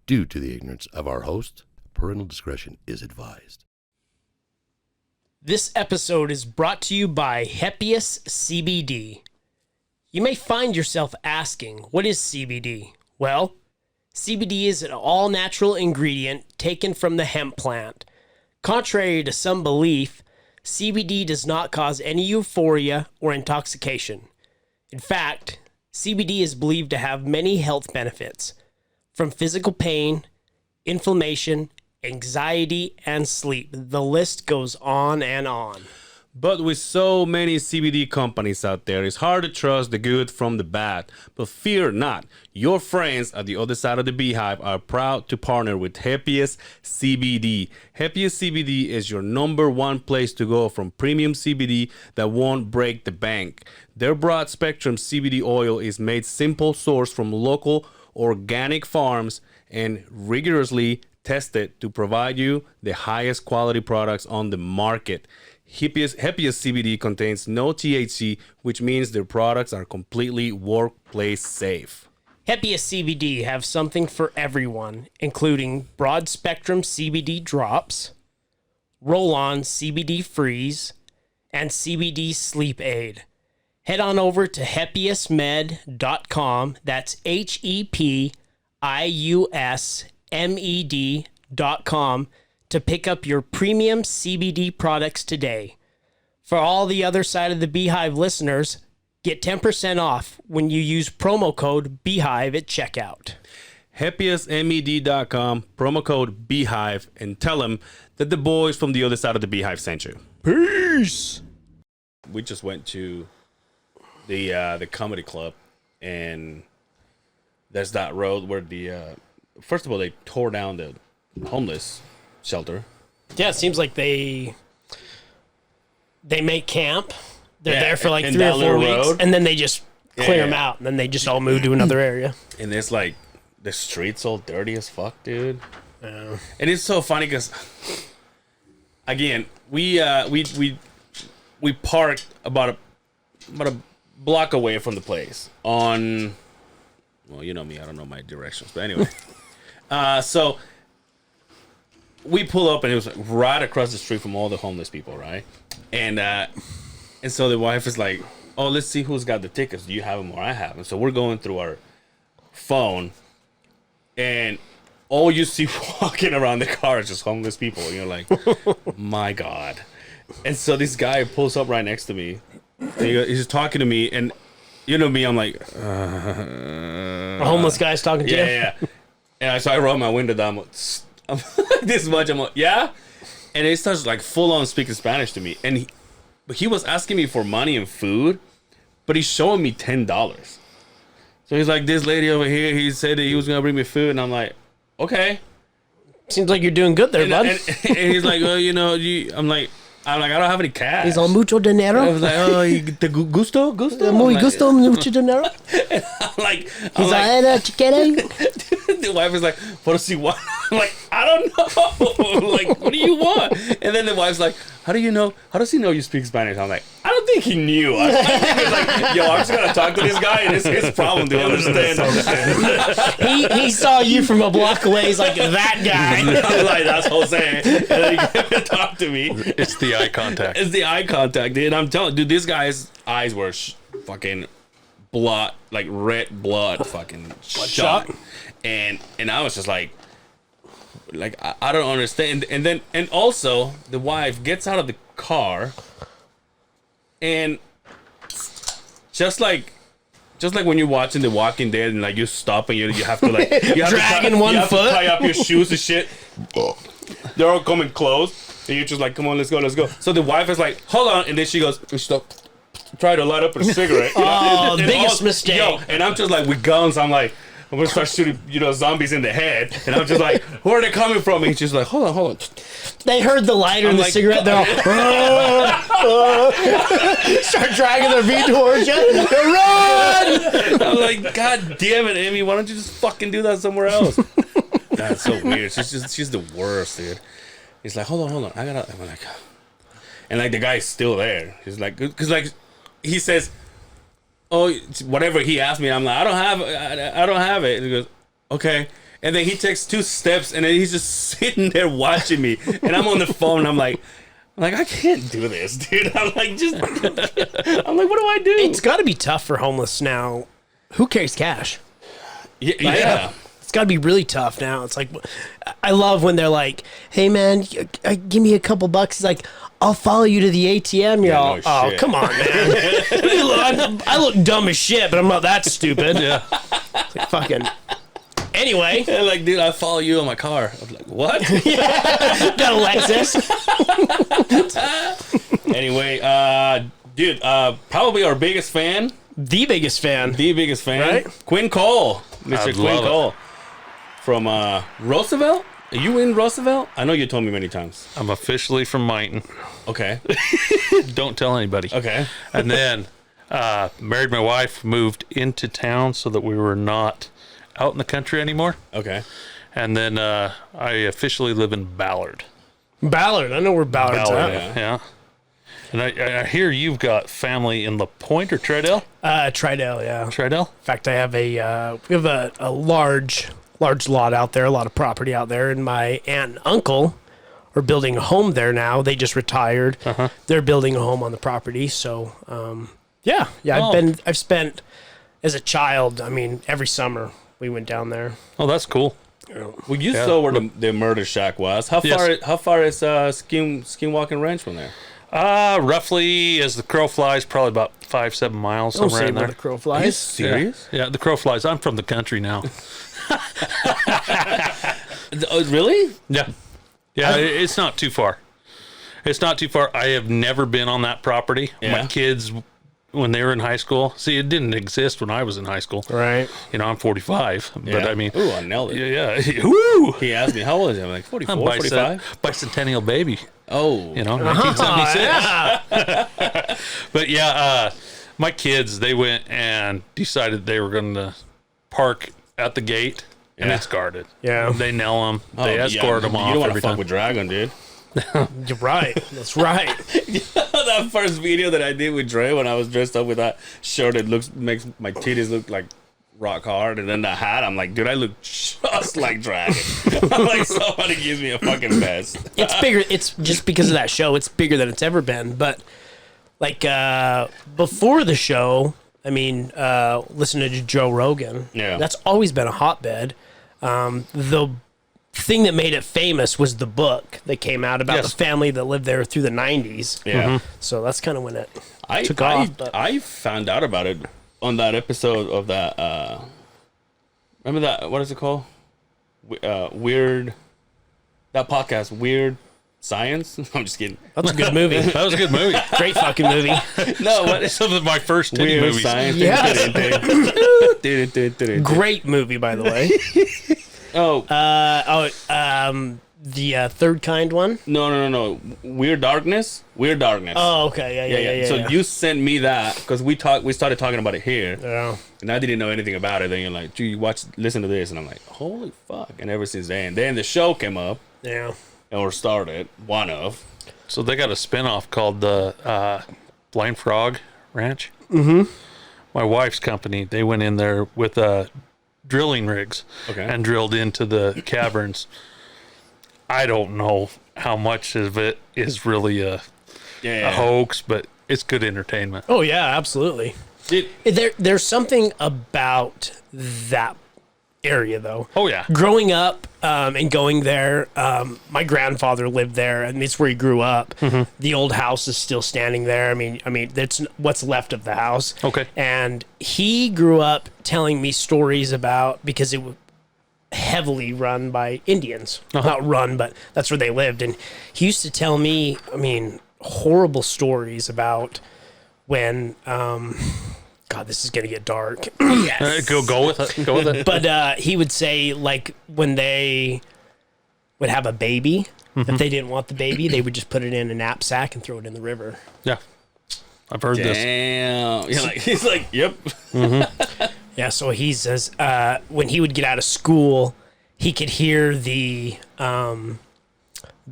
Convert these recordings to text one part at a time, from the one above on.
Due to the ignorance of our host, parental discretion is advised. This episode is brought to you by Is Cbd. You may find yourself asking, what is CBD? Well, CBD is an all-natural ingredient taken from the hemp plant. Contrary to some belief, CBD does not cause any euphoria or intoxication. In fact, CBD is believed to have many health benefits, from physical pain, inflammation, anxiety, and sleep. The list goes on and on. But with so many CBD companies out there, it's hard to trust the good from the bad. But fear not. Your friends at the other side of the Beehive are proud to partner with Is Cbd. Is Cbd is your #1 place to go from premium CBD that won't break the bank. Their broad spectrum CBD oil is made simple, sourced from local organic farms, and rigorously tested to provide you the highest quality products on the market. Happiest CBD contains no THC, which means their products are completely workplace safe. Happiest CBD have something for everyone, including broad spectrum CBD drops, roll-on CBD freeze, and CBD sleep aid. Head on over to happiestmed.com. That's HEPIUSMED.com to pick up your premium CBD products today. For all the other side of the Beehive listeners, get 10% off when you use promo code Beehive at checkout. happiestmed.com, promo code Beehive, and tell them that the boys from the other side of the Beehive sent you. Peace! We just went to the comedy club, and there's that road where the first of all, they tore down the homeless shelter. Yeah, it seems like they make camp. They're there for like and 3 or that 4 little weeks, road. and then they just clear them Yeah. out, and then they just all move to another area. And it's like the streets all dirty as fuck, dude. And it's so funny because again, we parked about a block away from the place on, well, you know me, I don't know my directions, but anyway. So we pull up, and it was right across the street from all the homeless people, right? And so the wife is like, oh, let's see who's got the tickets. Do you have them or I have them? So we're going through our phone, and all you see walking around the car is just homeless people. And you're like, my God. And so this guy pulls up right next to me. And he's just talking to me, and you know me, I'm like, A homeless guy's talking to you? yeah. And so I roll my window down. I'm like this much. I'm like, yeah. And he starts like full on speaking Spanish to me. And he was asking me for money and food, but he's showing me $10. So he's like, this lady over here, he said that he was going to bring me food. And I'm like, okay. Seems like you're doing good there, bud. And he's like, well, you know, I'm like, I don't have any cash. He's on mucho dinero. I was like, oh, the gusto? Muy I'm gusto, mucho dinero. like, He's like, chiquere. the wife is like, what does he want? I'm like, I don't know. Like, what do you want? And then the wife's like, how do you know? How does he know you speak Spanish? I'm like, I don't think he knew. I think it's like, yo, I'm just gonna talk to this guy, and it's his problem to understand. he saw you from a block away. He's like, that guy. I'm like, that's Jose. And then he came to talk to me. It's the eye contact. It's the eye contact, dude. I'm telling, dude, this guy's eyes were fucking blood, like red blood, fucking shot. And I was just like I don't understand. And also the wife gets out of the car, and just like when you're watching The Walking Dead, and like you stop and you have to like you have dragging to one you have foot, to tie up your shoes and shit. They're all coming close, and you're just like, come on, let's go. So the wife is like, hold on, and then she goes, stop. Try to light up a cigarette. Oh, biggest mistake. Yo, and I'm just like, with guns, I'm like, I'm gonna start shooting, zombies in the head, and I'm just like, where are they coming from? And he's just like, hold on. They heard the lighter and the like, cigarette. They're all start dragging their feet towards you. Run! I'm like, God damn it, Amy, why don't you just fucking do that somewhere else? That's so weird. She's the worst, dude. He's like, hold on, I'm like, and like the guy's still there. He's like, because like he says, oh, whatever he asked me, I'm like, I don't have it. And he goes, okay. And then he takes 2 steps, and then he's just sitting there watching me. And I'm on the phone. I'm like, I can't do this, dude. I'm like, what do I do? It's got to be tough for homeless now. Who carries cash? Yeah. It's got to be really tough now. It's like, I love when they're like, hey, man, give me a couple bucks. He's like, I'll follow you to the ATM. You're all, oh, come on, man. I look dumb as shit, but I'm not that stupid. Yeah. It's like, fucking. Anyway. Yeah, like, dude, I follow you on my car. I'm like, what? Got a Lexus. Anyway, dude, probably our biggest fan. The biggest fan. Right? Quinn Cole. Mr. Quinn Cole. From Roosevelt? Are you in Roosevelt? I know you told me many times. I'm officially from Mighton. Okay. Don't tell anybody. Okay. And then married my wife, moved into town so that we were not out in the country anymore. Okay. And then I officially live in Ballard. Ballard. I know where Ballard's at. Yeah. And I hear you've got family in La Pointe or Tridell? Tridell, yeah. Tridell? In fact, I have we have a large lot out there, a lot of property out there, and my aunt and uncle are building a home there now. They just retired. Uh-huh. They're building a home on the property. So, yeah. Oh. I've spent as a child. I mean, every summer we went down there. Oh, that's cool. Well, you saw where the murder shack was. How far is Skinwalking Ranch from there? Roughly, as the crow flies, probably about 5-7 miles, somewhere in there. The crow Are you flies. serious? Yeah, the crow flies. I'm from the country now. Oh, really? Yeah. Yeah, it's not too far. It's not too far. I have never been on that property. Yeah. My kids, when they were in high school, see, it didn't exist when I was in high school. Right. You know, I'm 45, but I mean, ooh, I nailed it. yeah. Woo! He asked me, how old is he? I'm like, 44, I'm 45? bicentennial baby. Oh. You know, 1976. But yeah, my kids, they went and decided they were going to park at the gate, and it's guarded. Yeah. They nail them. They escort them off. You don't want to every fuck time. with Dragon, dude. You're right. That's right. That first video that I did with Dre when I was dressed up with that shirt, it makes my titties look like rock hard, and then the hat, I'm like, dude, I look just like Dragon. I'm like, somebody gives me a fucking vest. It's bigger. It's just because of that show. It's bigger than it's ever been. But like before the show, I mean, listening to Joe Rogan. Yeah. That's always been a hotbed. The thing that made it famous was the book that came out about the family that lived there through the 90s. Yeah. So that's kind of when it I took off. But I found out about it on that episode of that. Remember that? What is it called? Weird. That podcast, Weird Science. I'm just kidding. that's a good movie. That was a good movie. Great fucking movie. No, what? Some of my first titty Weird movies. Science. Yes. Great movie, by the way. The Third Kind one. No. Weird Darkness. Weird Darkness. Oh, okay. Yeah. So you sent me that because we started talking about it here, Yeah. and I didn't know anything about it. Then you're like, "Dude, listen to this," and I'm like, "Holy fuck!" And ever since then the show came up Yeah. or started. One of. So they got a spinoff called the Blind Frog Ranch. Mm-hmm. My wife's company, they went in there with drilling rigs and drilled into the caverns. I don't know how much of it is really a hoax, but it's good entertainment. Oh yeah, absolutely. There's something about that area though. Oh yeah. Growing up and going there, my grandfather lived there, and it's where he grew up. Mm-hmm. The old house is still standing there. I mean, that's what's left of the house. Okay. And he grew up telling me stories about, because it was heavily run by Indians. Not run, but that's where they lived. And he used to tell me, I mean, horrible stories about when God, this is gonna get dark. Yes. Go with it. Go with it. But he would say, like, when they would have a baby, if they didn't want the baby, they would just put it in a knapsack and throw it in the river. Yeah. I've heard this. Damn. He's like, yep. Yeah, so he says when he would get out of school, he could hear the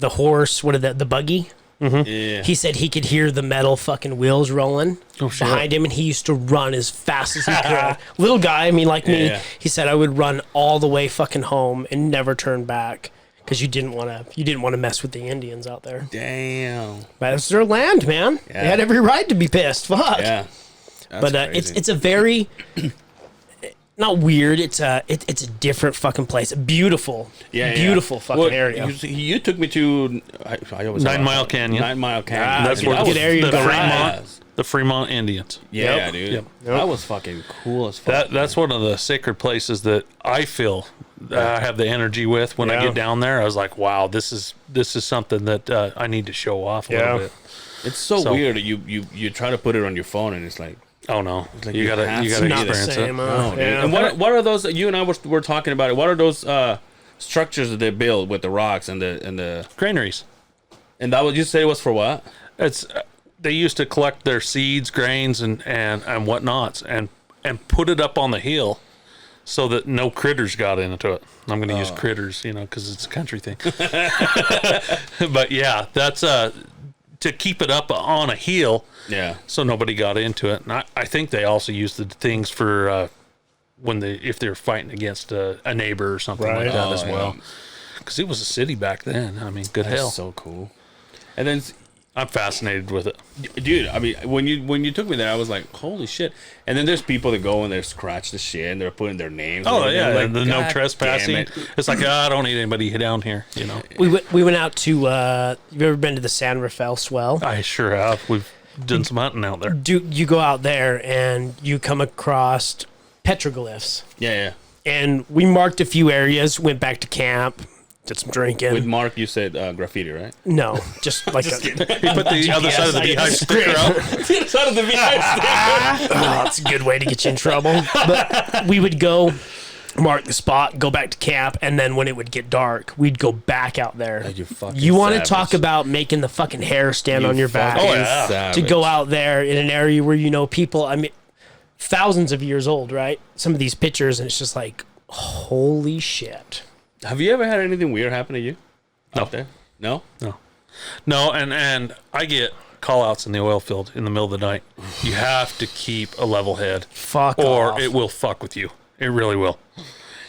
horse, the buggy Yeah. He said he could hear the metal fucking wheels rolling shit. behind him, and he used to run as fast as he could. Little guy, I mean, like me. Yeah. He said I would run all the way fucking home and never turn back because you didn't want to mess with the Indians out there. Damn. But it's their land, man. Yeah. They had every right to be pissed. Fuck. Yeah. But it's a very not weird. It's a different fucking place. Beautiful, beautiful fucking area. You took me to I always 9 Mile Canyon. 9 Mile Canyon. Ah, That's dude, where that was the, area to the go Fremont, the Fremont Indians. Yeah, Yep. dude. Yep. That was fucking cool as fuck. That's one of the sacred places that I feel I have the energy with when I Yeah. get down there. I was like, wow, this is something that I need to show off a little bit. It's so weird that you try to put it on your phone and it's like, Oh no, like you you gotta have you to gotta be the experience same, it. oh, dude. yeah. And what are those? You and I were talking about it. What are those structures that they build with the rocks and the Granaries. and that was you say it was for what? It's they used to collect their seeds, grains, and whatnots, and put it up on the hill so that no critters got into it. I'm going to use critters, because it's a country thing. But yeah, that's to keep it up on a hill. Yeah. So nobody got into it. And I think they also used the things for if they're fighting against a neighbor or something like that as well. Because it was a city back then. I mean, good hell. So cool. And then, I'm fascinated with it. dude, I mean, when you took me there, I was like, holy shit. And then there's people that go and they scratch the shit and they're putting their names. Oh on it. yeah, Like, the no God trespassing. damn it. It's like I don't need anybody down here. We went out to. You've ever been to the San Rafael Swell? I sure have. We've done some hunting out there. You go out there and you come across petroglyphs, Yeah. and we marked a few areas. Went back to camp, did some drinking. With Mark, you said graffiti, right? No, just like You put the other side of the Beehive sticker out. Side of the Beehive. Oh, that's a good way to get you in trouble. But we would go mark the spot, go back to camp, and then when it would get dark, we'd go back out there. You fucking You want to savage. talk about making the fucking hair stand on your back? fucking Oh, yeah. savage. To go out there in an area where people, I mean, thousands of years old, right? Some of these pictures, and it's just like, holy shit. Have you ever had anything weird happen to you? Out there? No? No, and I get call outs in the oil field in the middle of the night. You have to keep a level head. Fuck Or off. it will fuck with you. It really will.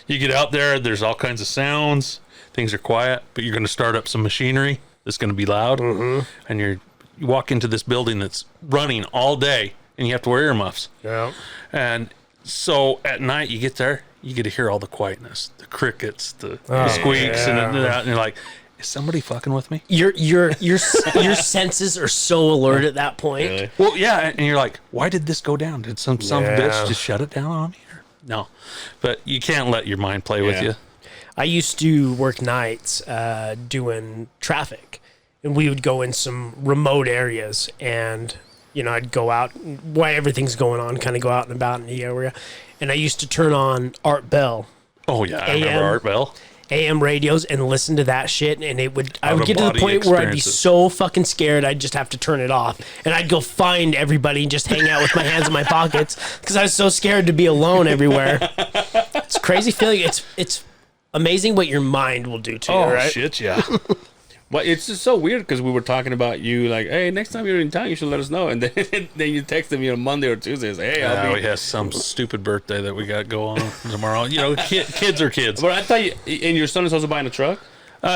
You get out there, there's all kinds of sounds. Things are quiet, but you're going to start up some machinery that's going to be loud. And you walk into this building that's running all day, and you have to wear earmuffs. Yeah. And so at night, you get there, you get to hear all the quietness, the crickets, the squeaks, and you're like, is somebody fucking with me? Your senses are so alert at that point. Really? Well, yeah, and you're like, why did this go down? Did some bitch just shut it down on me? No, but you can't let your mind play with you. I used to work nights doing traffic, and we would go in some remote areas, and I'd go out while everything's going on, kind of go out and about in the area, and I used to turn on Art Bell Oh yeah, I remember Art Bell. AM radios and listen to that shit, and I would get to the Out-of-body point where I'd be experiences. so fucking scared I'd just have to turn it off, and I'd go find everybody and just hang out with my hands in my pockets because I was so scared to be alone everywhere. It's a crazy feeling. It's amazing what your mind will do to you, right? Shit, yeah. But it's just so weird because we were talking about you like, hey, next time you're in town, you should let us know. And then you texted me on Monday or Tuesday. Say, hey, I'll We be. have some stupid birthday that we got going on tomorrow. Kids are kids. But I thought and your son is also buying a truck?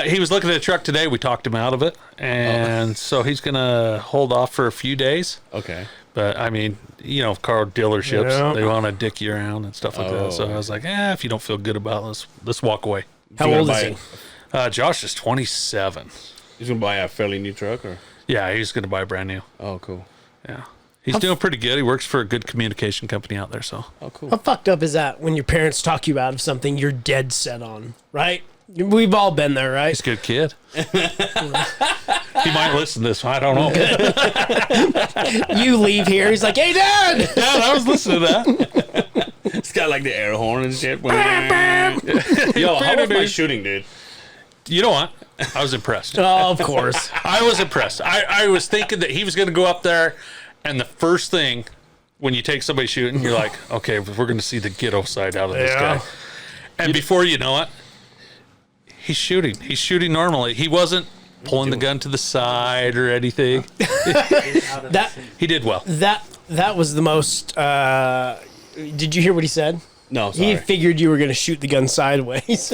He was looking at a truck today. We talked him out of it, and so he's gonna hold off for a few days. Okay. But I mean, car dealerships, Yeah. they want to dick you around and stuff like that. So Oh. I was like, if you don't feel good about it, let's walk away. How You old gonna is buy he? Josh is 27. He's going to buy a fairly new truck? Or? Yeah, he's gonna buy brand new. Oh, cool. Yeah, he's doing pretty good. He works for a good communication company out there. So Oh, cool. How fucked up is that when your parents talk you out of something you're dead set on, right? We've all been there, right? he's a good kid. He might listen to this. I don't know. You leave here, he's like, hey, Dad! Dad, I was listening to that. It's got like the air horn and shit. Yo, how was my shooting, dude? You know what? I was impressed. Oh, of course. I was impressed. I was thinking that he was going to go up there, and the first thing when you take somebody shooting, you're like, okay, we're going to see the ghetto side out of this Yeah. guy. And before you know it, he's shooting. He's shooting normally. He wasn't pulling the gun to the side or anything. That He did well. that was the most. Did you hear what he said? No, He sorry. figured you were going to shoot the gun sideways.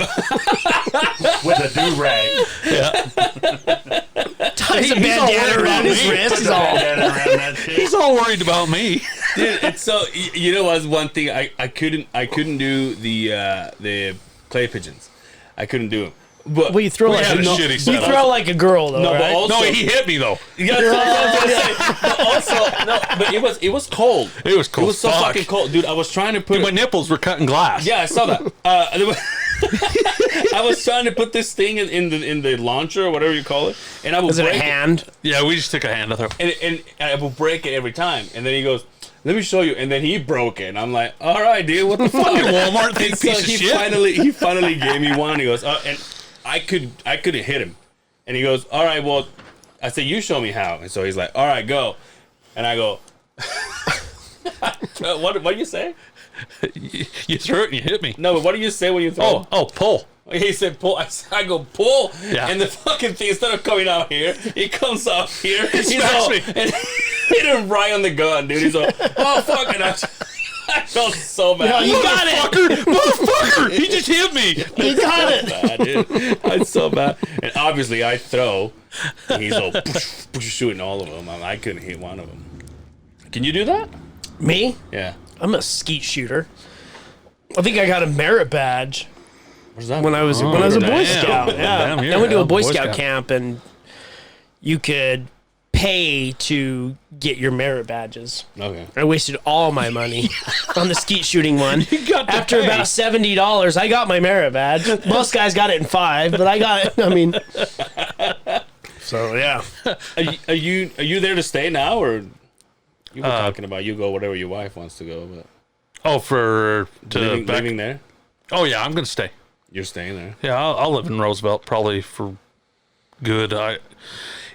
With a do-rag. Ties a bandana around his wrist. He's all. He's all worried about me. Dude, it's so you know what's one thing I couldn't do the clay pigeons. I couldn't do them. But Well, you throw like had a no, shitty you setup. throw like a girl though, No, but right? also- No, he hit me though. yeah, but also no, but it was cold. It was cold. It was so Fuck. fucking cold, dude. I was trying to put My nipples were cutting glass. yeah, I saw that. I was trying to put this thing in the launcher or whatever you call it, and I would Was it a break hand? Yeah, we just took a hand to throw. and I will break it every time. And then he goes, "Let me show you." And then he broke it, and I'm like, "All right, dude, what the fuck?" Walmart thing, And so piece of he shit. finally gave me one. He goes, and I couldn't hit him, and he goes, "All right, well," I said, "You show me how." And so he's like, "All right, go," and I go, "What do you say?" You threw it and you hit me. No, but what do you say when you throw? Oh, pull. He said pull. I go pull, Yeah. and the fucking thing instead of coming out here, it comes out here. He's smashed all, me. and hit him right on the gun, dude. He's like, "Oh fuck!" And I felt so bad. You got it. Motherfucker! He just hit me. You got it. Bad, dude. It's so bad. And obviously, I throw. And he's all shooting all of them. I couldn't hit one of them. Can you do that? Me? Yeah. I'm a skeet shooter. I think I got a merit badge What's that? when I was a Boy damn. Scout. Yeah, Damn, you're I went to a a Boy Boy Scout Scout. camp, and you could pay to get your merit badges. Okay. I wasted all my money on the skeet shooting one. After about $70, I got my merit badge. Most guys got it in 5, but I got it. I mean, so yeah. Are you there to stay now, or you were talking about you go wherever your wife wants to go, but Oh, for to living there? Oh yeah, I'm gonna stay. You're staying there. Yeah, I'll live in Roosevelt probably for good.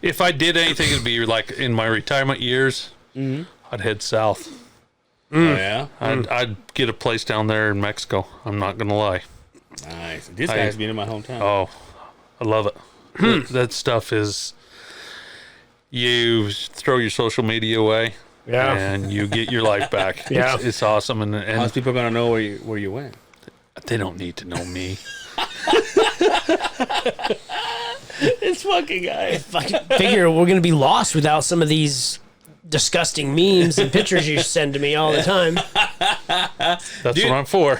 If I did anything, it'd be like in my retirement years. I'd head south. Oh yeah. I'd get a place down there in Mexico. I'm not gonna lie. Nice. This guy's been in my hometown. Oh, I love it. That stuff is. You throw your social media away, Yeah. and you get your life back. Yeah. it's awesome, and How's people gonna know where you went? they don't need to know me. This fucking guy. Fucking figure we're going to be lost without some of these disgusting memes and pictures you send to me all the time. That's Dude, what I'm for.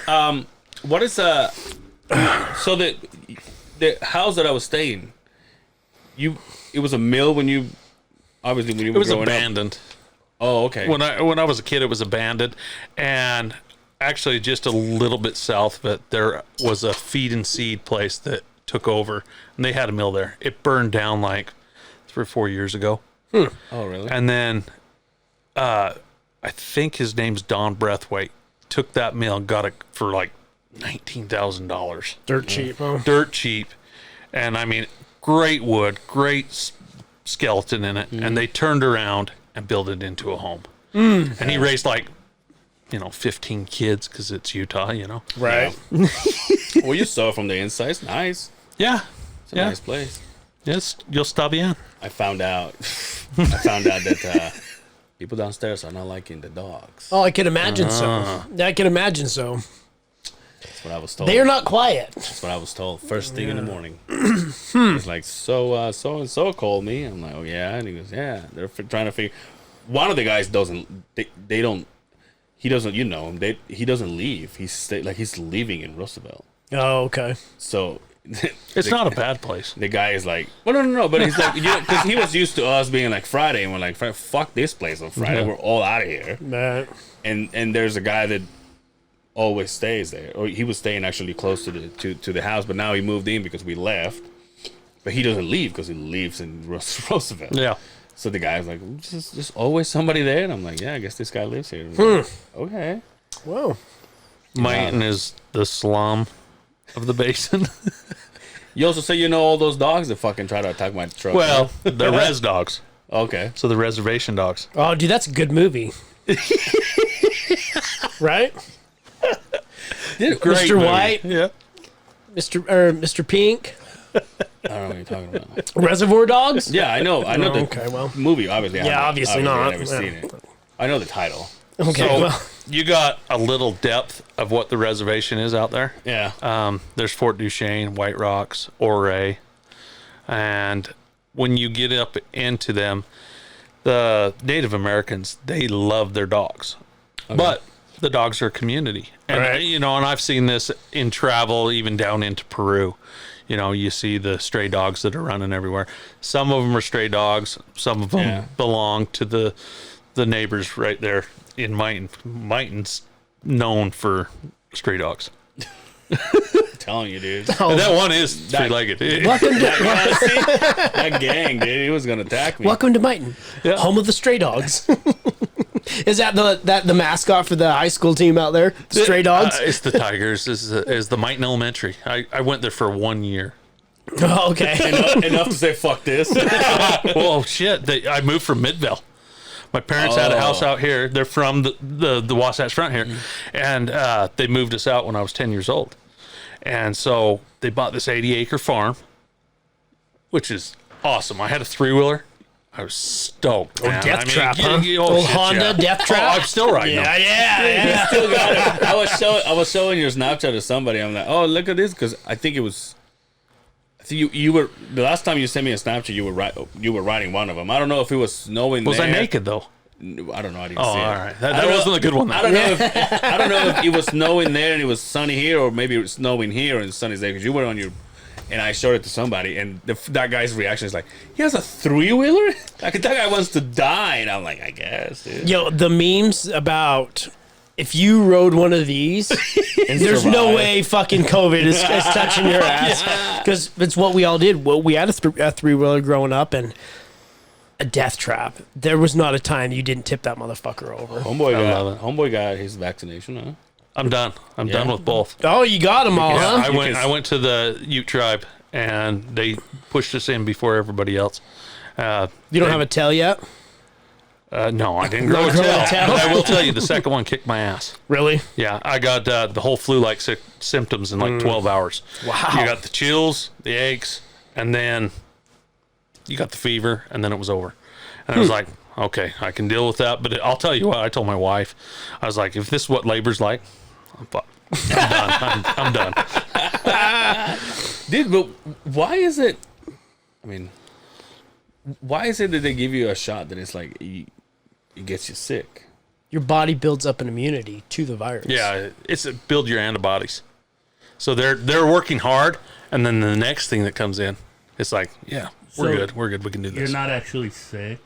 What is so the house that I was staying, it was a mill when you obviously when you It were was growing up. abandoned. Oh, okay. When I was a kid, it was abandoned, and actually just a little bit south of it, there was a feed and seed place that took over, and they had a mill there. It burned down like 3 or 4 years ago, Oh, really? and then I think his name's Don Breathwaite. Took that mill and got it for like $19,000, Dirt cheap, huh? dirt cheap, and I mean, great wood, great skeleton in it, and they turned around and built it into a home. And he raised like 15 kids because it's Utah, Right. Well, you saw it from the inside. It's nice. Yeah. It's a Yeah. nice place. Yes, you'll stop bien. I found out that people downstairs are not liking the dogs. Oh, I can imagine so. I can imagine so. That's what I was told. They are not quiet. That's what I was told. First thing in the morning. It's like, so and so called me. I'm like, oh yeah. And he goes, yeah. They're trying to figure. One of the guys doesn't. They don't. He doesn't. You know him. He doesn't leave. He's living in Roosevelt. Oh, okay. So. It's not a bad place. The guy is like, well, no. But he's like, because he was used to us being like Friday, and we're like, fuck this place on Friday. Yeah. We're all out of here. Right. And there's a guy that always stays there, or he was staying actually close to the house, but now he moved in because we left. But he doesn't leave because he lives in Roosevelt. Yeah. So the guy's like, just always somebody there, and I'm like, yeah, I guess this guy lives here. Like, okay. Whoa. Maiton is the slum of the basin. You also say all those dogs that fucking try to attack my truck. Well, they're res dogs. okay. So the reservation dogs. Oh, dude, that's a good movie. Right? Dude, Mr. White, Yeah. Mr. Pink. I don't know what you're talking about. Reservoir Dogs? Yeah, I know the okay, well. movie. Obviously, Obviously not. I've never seen it. I know the title. Okay, So well. you got a little depth of what the reservation is out there. Yeah. There's Fort Duchesne, White Rocks, Ouray, and when you get up into them, the Native Americans, they love their dogs, but the dogs are a community, and and I've seen this in travel, even down into Peru. You see the stray dogs that are running everywhere. Some of them are stray dogs. Some of them belong to the neighbors right there in Mighton. Mighton's known for stray dogs. I'm telling you, dude. And that one is three-legged. Welcome to, That gang, dude, he was gonna attack me. welcome to Mighton, home of the stray dogs. Is that the mascot for the high school team out there? The stray dogs? It's the Tigers. Is the Mighton Elementary. I went there for 1 year. Oh, okay. Enough to say fuck this. Well, shit. I moved from Midvale. My parents had a house out here. They're from the Wasatch Front here. And they moved us out when I was 10 years old. And so they bought this 80-acre farm, which is awesome. I had a three-wheeler. I was stoked, man. Death Trap, huh? Old Honda Death Trap. Oh, I'm still riding them. Yeah. Still got it. I was showing your Snapchat to somebody. I'm like, oh, look at this, because I think it was. I think you were the last time you sent me a Snapchat. You were riding one of them. I don't know if it was snowing. Was there. I naked though? I don't know. I didn't Oh, see it. all right. That wasn't a good one. Then. I don't know if it was snowing there and it was sunny here, or maybe it was snowing here and the sun is there, because you were on your. And I showed it to somebody, and that guy's reaction is like, he has a three-wheeler? Like, that guy wants to die. And I'm like, I guess, dude. Yo, the memes about if you rode one of these, there's no way fucking COVID is touching your ass. Because it's what we all did. Well, we had a three-wheeler growing up, and a death trap. There was not a time you didn't tip that motherfucker over. Homeboy got his vaccination, huh? I'm done. I'm done with both. Oh, you got them all, huh? I went to the Ute tribe, and they pushed us in before everybody else. You don't have a tail yet? No, I didn't grow a tail. But I will tell you, the second one kicked my ass. Really? Yeah, I got the whole flu-like symptoms in like 12 hours. Wow. You got the chills, the aches, and then you got the fever, and then it was over. And I was like, okay, I can deal with that. But I'll tell you what, I told my wife, I was like, if this is what labor's like, I'm done. I'm done. Dude, but why is it? I mean, why is it that they give you a shot that it's like it gets you sick? Your body builds up an immunity to the virus. Yeah, it's build your antibodies. So they're working hard, and then the next thing that comes in, it's like, yeah, we're good. We're good. We can do this. You're not actually sick.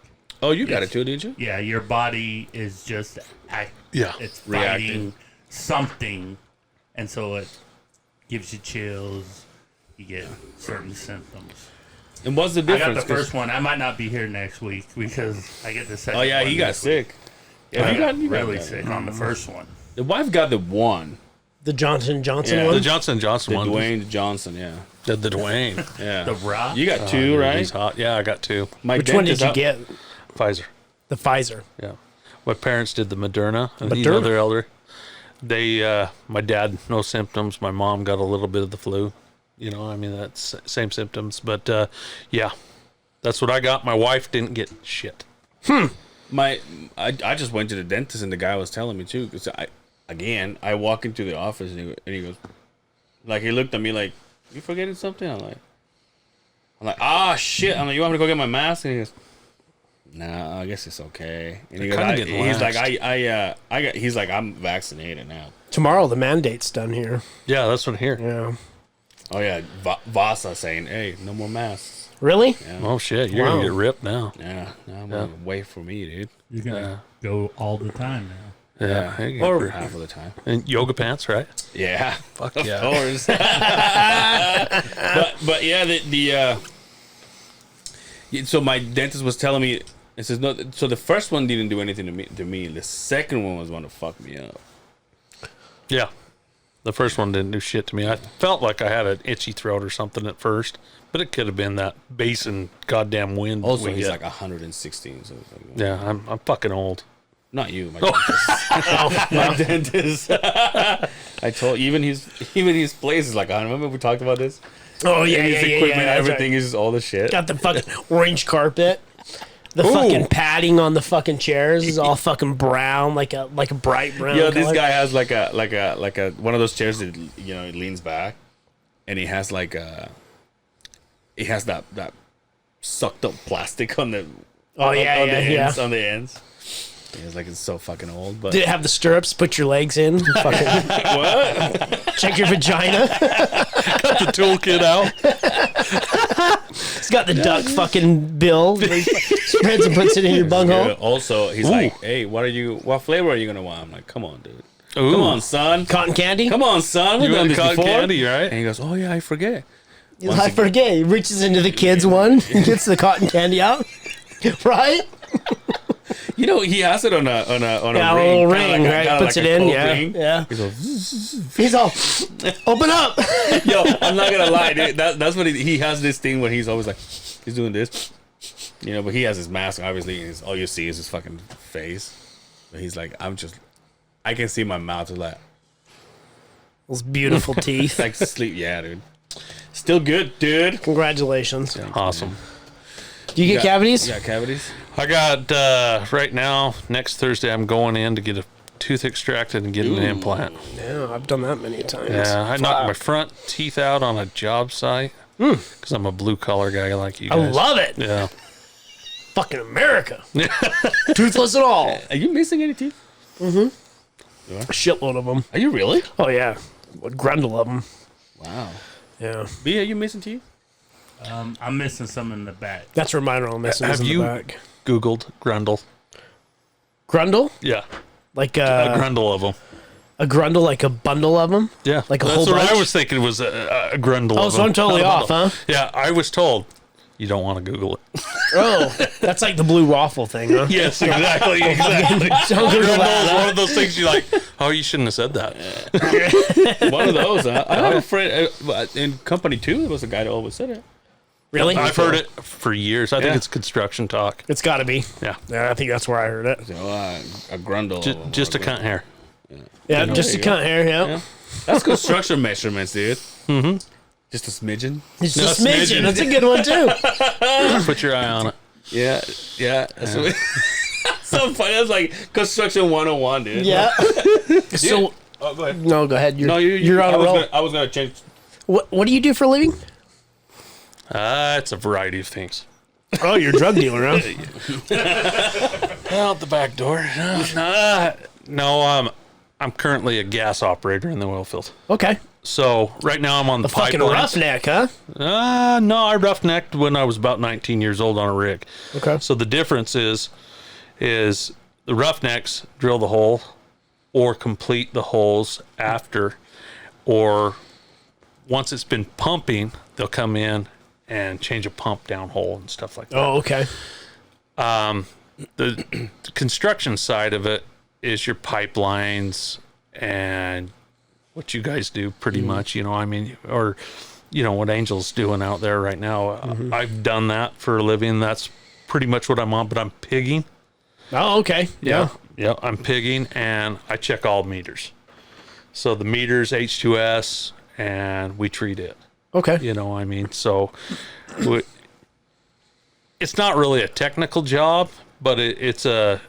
Oh, you got it too, didn't you? Yeah, your body is just it's fighting Reacting. something, and so it gives you chills. You get certain symptoms. And what's the I difference? got the first one. I might not be here next week because I get the second. Oh yeah, one he got this week. sick. Yeah, I you got got really that. sick on the first one. The wife got the one. The Johnson Yeah. one? the Johnson Johnson The one. Dwayne Johnson, yeah. The Dwayne. Yeah. The Rock. You got two, right? He's hot. Yeah, I got two. My Which one did dentist you out- get? Pfizer. The Pfizer. Yeah. My parents did the Moderna, and Moderna. they're elder. They, my dad, no symptoms. My mom got a little bit of the flu. I mean, that's same symptoms. But, yeah, that's what I got. My wife didn't get shit. I just went to the dentist and the guy was telling me too, because I walk into the office and he goes, like, he looked at me like, you forgetting something? I'm like, ah, shit. I'm like, you want me to go get my mask? And he goes, nah, I guess it's okay. And he goes, kinda getting he's like, laxed. he's like, I'm vaccinated now. Tomorrow, the mandate's done here. Yeah, that's what I hear. Yeah. Oh yeah, Vasa saying, hey, no more masks. Really? Oh, shit. You're going to get ripped now. Yeah, I'm gonna wait for me, dude. You're gonna go all the time now. Yeah. Or half of the time. And yoga pants, right? Yeah, Fuck of yeah. course. but yeah, so my dentist was telling me, it says no. So the first one didn't do anything to me. The second one was going to fuck me up. Yeah. The first one didn't do shit to me. I felt like I had an itchy throat or something at first, but it could have been that basin goddamn wind. Also, we he's get. like 116. So it's like, Yeah, I'm fucking old. Not you, my dentist. My dentist. I told even his place is like, I remember we talked about this. Oh yeah, His equipment, everything is just all the shit. Got the fucking orange carpet. The fucking padding on the fucking chairs is all fucking brown, like a bright brown. Yo, this color. guy has like a one of those chairs that it leans back, and he has that sucked up plastic on the on the ends. It's like it's so fucking old. But Did it have the stirrups? Put your legs in. Fucking what? check your vagina. Got the toolkit out. It's got the duck fucking bill. Where he spreads and puts it in your bunghole. Yeah, also, he's like, "Hey, what flavor are you gonna want?" I'm like, "Come on, dude. Ooh. Come on, son. Cotton candy. Come on, son. We've You done want this cotton before." candy, right? And he goes, "Oh yeah, I forget." I forget. He reaches into the kids one, and gets the cotton candy out. Right? You know, he has it on a Yeah, a ring, little kinda ring, like right? kinda Puts like it a in. Coke Yeah. ring. Yeah. He's all, He's all, open up. yo, I'm not gonna lie, dude. That's what he has this thing where he's always like, he's doing this, but he has his mask obviously, and all you see is his fucking face. But he's like, I can see my mouth is like Those beautiful teeth. sleep. Yeah, dude. Still good, dude. Congratulations. Awesome. Do you get cavities? You got cavities? I got right now. Next Thursday, I'm going in to get a tooth extracted and get an implant. Yeah, I've done that many times. Yeah, I knocked my front teeth out on a job site because I'm a blue collar guy like you I guys. love it. Yeah. Fucking America. Toothless and all. Are you missing any teeth? A shitload of them. Are you really? Oh, yeah. A grundle of them. Wow. Yeah. B, are you missing teeth? I'm missing some in the back. That's where mine are all missing. Have is in you the back. Googled grundle? Grundle? Yeah. Like A grundle of them. a grundle, like a bundle of them? Yeah. Like a That's whole what bunch? I was thinking was a grundle Oh, of so them. I'm totally Not a off, bundle. huh? Yeah, I was told you don't want to Google it. Oh, that's like the blue waffle thing, huh? Yes, exactly. Exactly. Don't Google Grundle that, is huh? one of those things you're like, oh, you shouldn't have said that. One of those, huh? I have a friend in company too. There was a guy that always said it. Really? I've heard it for years. I think Yeah. it's construction talk. It's got to be. Yeah. Yeah, I think that's where I heard it. So, a grundle. Just a cunt hair. Yeah, just there a you cunt hair, yeah. Yeah. That's construction measurements, dude. Mm-hmm. Just a smidgen. It's No, just smidgen. smidgen. That's a good one, too. Put your eye on it. Yeah, yeah. That's so funny. That's like construction 101, dude. Yeah. So, Oh, go ahead. no, go ahead. You're on I a roll. was gonna change. What do you do for a living? It's a variety of things. Oh, you're a drug dealer, huh? Out the back door. No, I'm currently a gas operator in the oil field. Okay. So right now I'm on the Fucking pipelines. roughneck, huh? No, I roughnecked when I was about 19 years old on a rig. Okay. So the difference is the roughnecks drill the hole or complete the holes after, or once it's been pumping, they'll come in and change a pump down hole and stuff like that. Oh, okay. The construction side of it is your pipelines and what you guys do pretty much, or what Angel's doing out there right now. I've done that for a living. That's pretty much what I'm on, but I'm pigging. Oh, okay. Yeah. Yeah, I'm pigging and I check all meters. So the meters H2S and we treat it. Okay. So it's not really a technical job, but it's a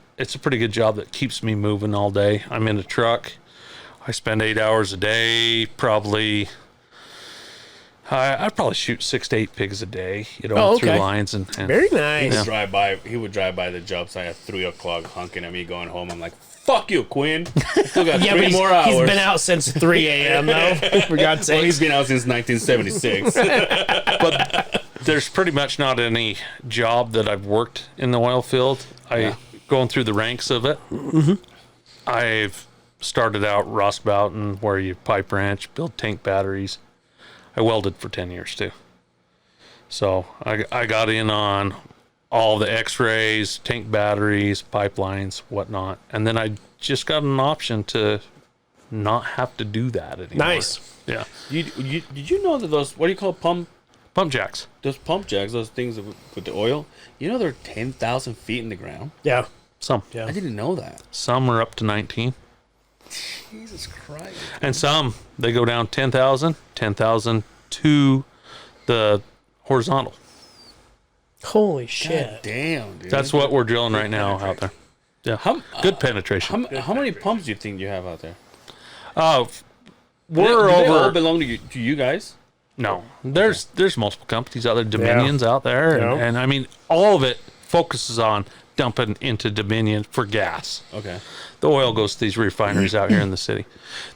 pretty good job that keeps me moving all day. I'm in a truck. I spend 8 hours a day, probably. I probably shoot 6 to 8 pigs a day, Oh, through okay. lines and Very nice. He would drive by the job site at 3 o'clock, honking at me, going home. I'm like, "Fuck you, Quinn. Still got Yeah, 3 but more hours." he's been out since 3 a.m., though, for God's Well, sake. he's been out since 1976. but there's pretty much not any job that I've worked in the oil field. Going through the ranks of it. I've started out Rostboughton, where you pipe wrench, build tank batteries. I welded for 10 years too. So I got in on all the x-rays, tank batteries, pipelines, whatnot. And then I just got an option to not have to do that anymore. Nice. Yeah. Did you know that those, what do you call pump jacks. those pump jacks, those things with the oil, they're 10,000 feet in the ground? Yeah. Some. Yeah. I didn't know that. Some are up to 19. Jesus Christ. And some, they go down 10,000 to the horizontal. Holy shit. Damn, dude. That's what we're drilling right now out there. Yeah. Good penetration. How many pumps do you think you have out there? We're Do they all over. belong to you guys? No, there's multiple companies out there, Dominions out there, and I mean, all of it focuses on dumping into Dominion for gas. Okay. The oil goes to these refineries out here in the city.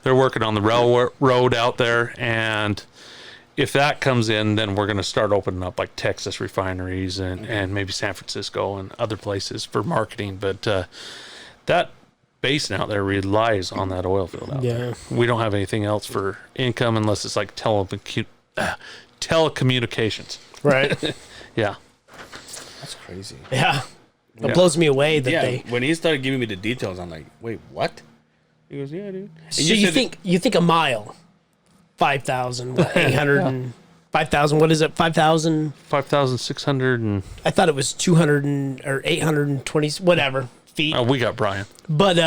They're working on the railroad out there, and if that comes in, then we're going to start opening up like Texas refineries and maybe San Francisco and other places for marketing. But that basin out there relies on that oil field out there. We don't have anything else for income unless it's like telecommunications. Right. Yeah. That's crazy. Yeah. It blows me away that Yeah, they. when he started giving me the details, I'm like, wait, what? He goes, yeah, dude. And So you think a mile, 5,000, 800 and 5,000. What is it? 5,000. 5,600 and I thought it was 200 or 820, whatever feet. we got Brian. But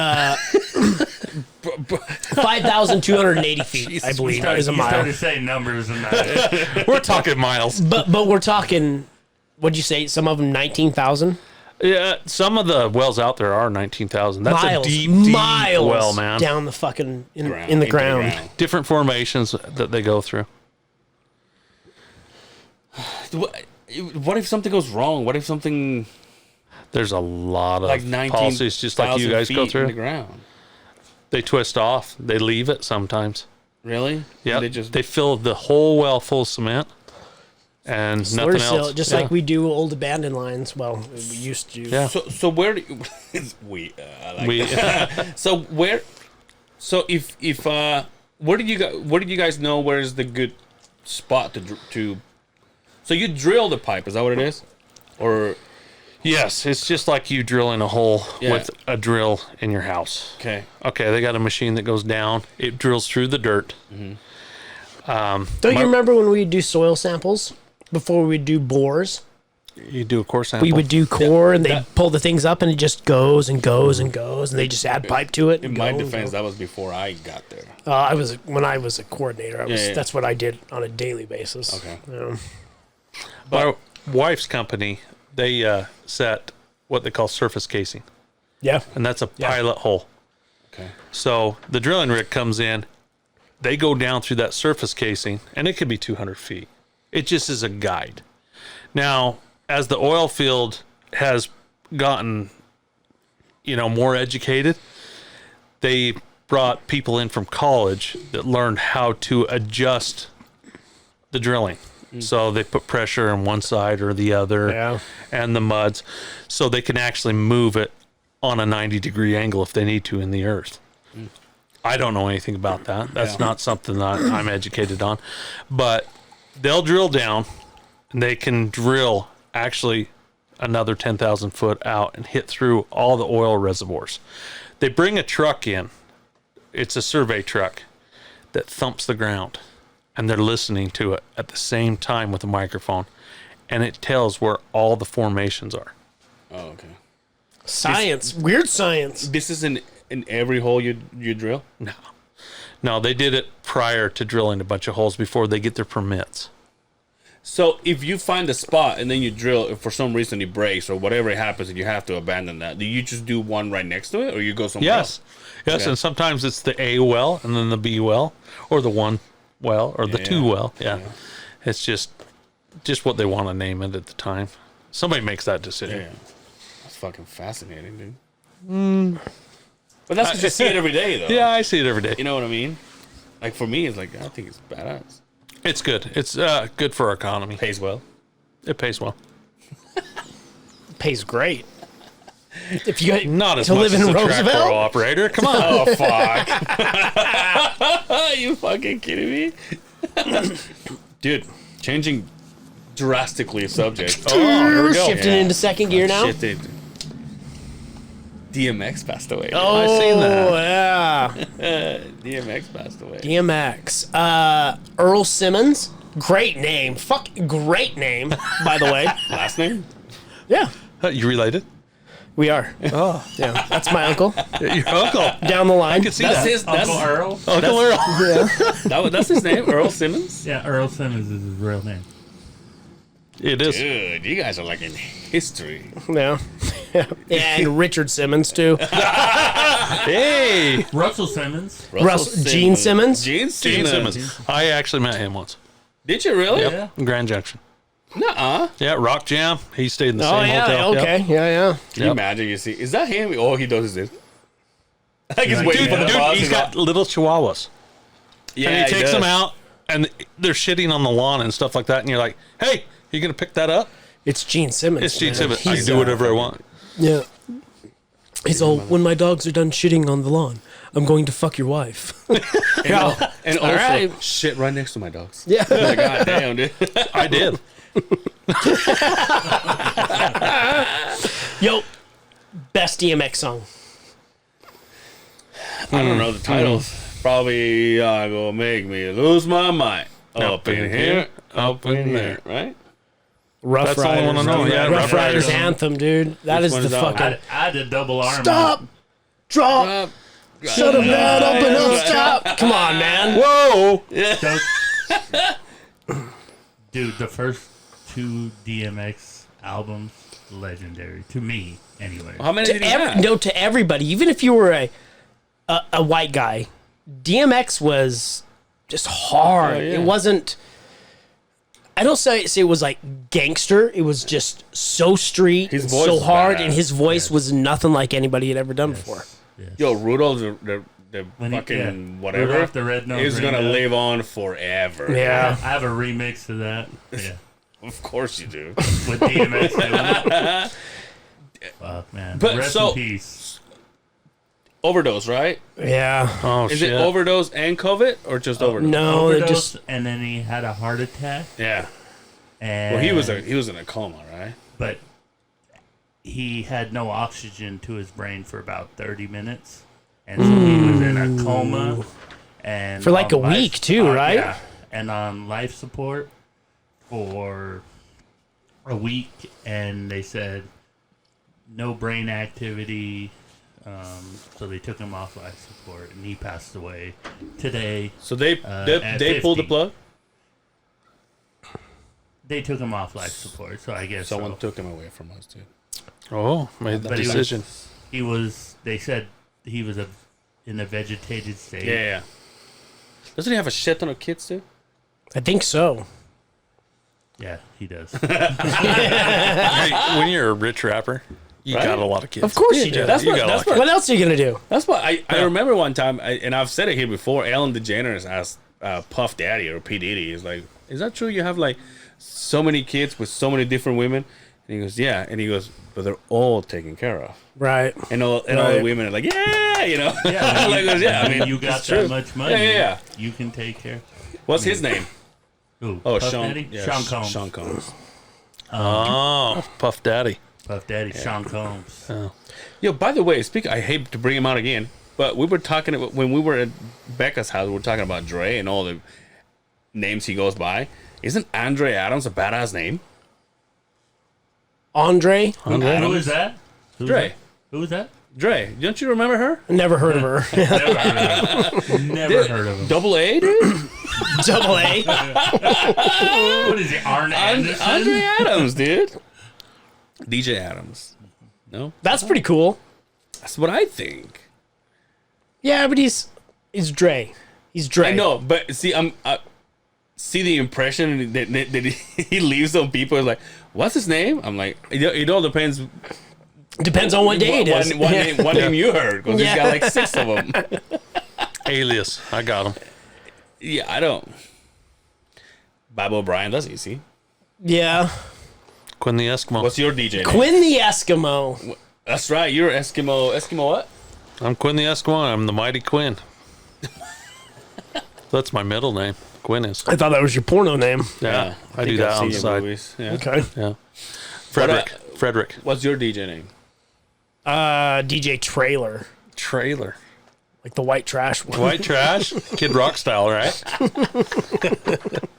5,280 feet, I believe, is a You mile. started saying numbers and that. We're talking miles. But we're talking. What'd you say? Some of them 19,000 Yeah, some of the wells out there are 19,000. That's miles. a deep miles well, man. down the fucking in the into ground. Different formations that they go through. What if something goes wrong? What if something There's a lot of like 19 policies, just like you guys go in the through. ground? They twist off. They leave it sometimes. Really? Yeah, And they fill the whole well full of cement and Slur nothing seal, else. just Yeah. like we do old abandoned lines. Well, we used to. Yeah. So where do you, I like We so where so if where did you guys know where is the good spot to so you drill the pipe, is that what it is? Or yes, it's just like you drilling a hole Yeah. with a drill in your house. okay. Okay, they got a machine that goes down. It drills through the dirt. Don't you remember when we'd do soil samples before we'd do bores? You do a core sample. We would do core, and they pull the things up, and it just goes and goes and goes, and they just add pipe to it. In and my go and defense, go. that was before I got there. When I was a coordinator, Yeah. that's what I did on a daily basis. Okay. My wife's company, they set what they call surface casing, Yeah. and that's a pilot hole. Okay. So the drilling rig comes in, they go down through that surface casing, and it could be 200 feet. It just is a guide. Now, as the oil field has gotten, more educated, they brought people in from college that learned how to adjust the drilling. So they put pressure on one side or the other Yeah. and the muds so they can actually move it on a 90-degree angle if they need to in the earth. I don't know anything about that. That's not something that I'm educated on. But they'll drill down, and they can drill actually another 10,000 foot out and hit through all the oil reservoirs. They bring a truck in. It's a survey truck that thumps the ground, and they're listening to it at the same time with a microphone, and it tells where all the formations are. Oh, okay. Science. Weird science. This is in every hole you drill? No, they did it prior to drilling a bunch of holes before they get their permits. So if you find a spot and then you drill, if for some reason it breaks or whatever happens and you have to abandon that, do you just do one right next to it or you go somewhere else? Yes, Okay. and sometimes it's the A well and then the B well or the 1 well or the 2 well. Yeah. It's just what they want to name it at the time. Somebody makes that decision. Yeah. That's fucking fascinating, dude. But that's because you see it every day, though. Yeah, I see it every day. You know what I mean? Like, for me, it's like, I think it's badass. It's good. It's good for our economy. Pays well. It pays well. Pays great. If you Not as to much live as in a track Roosevelt, row operator. Come on. Oh, fuck. Are you fucking kidding me? Dude, changing drastically subject. Oh, here we go. shifting into second gear now. Shit, dude. DMX passed away. Oh, I seen that. yeah. DMX passed away. DMX. Earl Simmons. Great name. Great name, by the way. Last name? Yeah. You related? We are. Oh, Yeah, that's my uncle. Your uncle. Down the line. I can see that's that. his. That's Uncle Earl. Uncle Earl. that's his name, Earl Simmons. Yeah, Earl Simmons is his real name. It is. Dude, you guys are like in history. Yeah. And Richard Simmons, too. Hey, Russell Simmons. Gene Simmons? Gene Gene Simmons. Simmons. I actually met him once. Did you really? Yeah. In Grand Junction. Nuh-uh. Yeah, Rock Jam. He stayed in the Oh, same yeah. hotel. Okay. Yep. Yeah. Can you imagine? You see, is that him? All he does is this. Like he's Dude, waiting for the Dude, bus. he's got little chihuahuas. yeah, And he takes does. them out, and they're shitting on the lawn and stuff like that. And you're like, hey, you going to pick that up? It's Gene Simmons. It's Gene man. Simmons. I He's, can do whatever I want. Yeah. He's all, when my dogs are done shitting on the lawn, I'm going to fuck your wife. Yeah. And All also, right. shit right next to my dogs. Yeah. Like, God damn, dude. I did. Yo, best DMX song. I don't know the titles. Probably gonna make me lose my mind. Up in here, up in there, right? Rough That's the only Riders. one I know. Yeah, Rough Riders Riders. anthem, dude. That Which is one the is that one? fucking. I had a double arm. Stop! Drop! Shut him down, open up, stop! Come on, man. Whoa! Dude, the first two DMX albums, legendary. To me, anyway. How many did he have? To everybody, even if you were a white guy, DMX was just hard. Oh, yeah. It wasn't. I don't say it was like gangster. It was just so street, His and voice so was hard, badass. and his voice was nothing like anybody had ever done before. Yo, Rudolph, the When he- fucking yeah. whatever, Rudolph the Red-Nosed is gonna Reindeer. live on forever. I Yeah, have a remix of that. Yeah. Of course you do. With DMX doing it. Fuck, man. But Rest so- in peace. Overdose, right? yeah. Oh, Is shit. it overdose and COVID or just overdose? No, they Overdose, just and then he had a heart attack. Yeah. And Well, he was in a coma, right? but he had no oxygen to his brain for about 30 minutes. And so he was in a coma and For like on a week, too, right? Yeah, and on life support for a week, and they said no brain activity. So they took him off life support, and he passed away today. So they at they pulled the 50. plug. They took him off life support, so I guess Someone so. took him away from us, dude. Oh, made the But decision. he was. They said he was in a vegetated state. Yeah. Doesn't he have a shit ton of kids too? I think so. Yeah, he does. Hey, when you're a rich rapper, you Right? got a lot of kids. Of course you do. Yeah, That's you what- got a that's lot of What else are you gonna do? That's what I remember one time, and I've said it here before. Ellen DeGeneres asked Puff Daddy or P Diddy, is like, "Is that true? You have like so many kids with so many different women?" And he goes, "Yeah," and he goes, "But they're all taken care of." Right. And all the Right. women are like, "Yeah," you know. Yeah, Like, I mean, you got it's true. that much money. Yeah. You can take care. What's his name? Ooh, Oh, Puff Sean. Daddy? Yeah, Sean Combs. Sean Combs. Oh, Puff Daddy. Puff Daddy, Sean Combs. Yo, by the way, I hate to bring him out again, but we were talking about when we were at Becca's house. We were talking about Dre and all the names he goes by. Isn't Andre Adams a badass name? Andre? Who is that? Who's Dre. that? Who is that? Dre, don't you remember her? Never heard of her. Never heard of him. Never heard of him. Double A, dude. Double A. What is he, Arn Anderson? Andre Adams, dude. DJ Adams. No, That's pretty cool. that's what I think. Yeah, but he's Dre. He's Dre. I know, but see, see the impression that he leaves on people. Is like, what's his name? I'm like, it all depends. Depends on what day it is. One name you heard, because he's got like 6 of them. Alias. I got him. Yeah, I don't. Bob O'Brien, that's easy. Yeah. Quinn the Eskimo. What's your DJ name? Quinn the Eskimo. That's right, you're Eskimo. Eskimo what? I'm Quinn the Eskimo. I'm the Mighty Quinn. That's my middle name. Quinn is. I thought that was your porno name. Yeah, I do think I've that on seen the your side. movies, yeah. Okay. Yeah. Frederick. What's your DJ name? DJ Trailer. Trailer. Like the white trash one. White trash. Kid Rock style, right?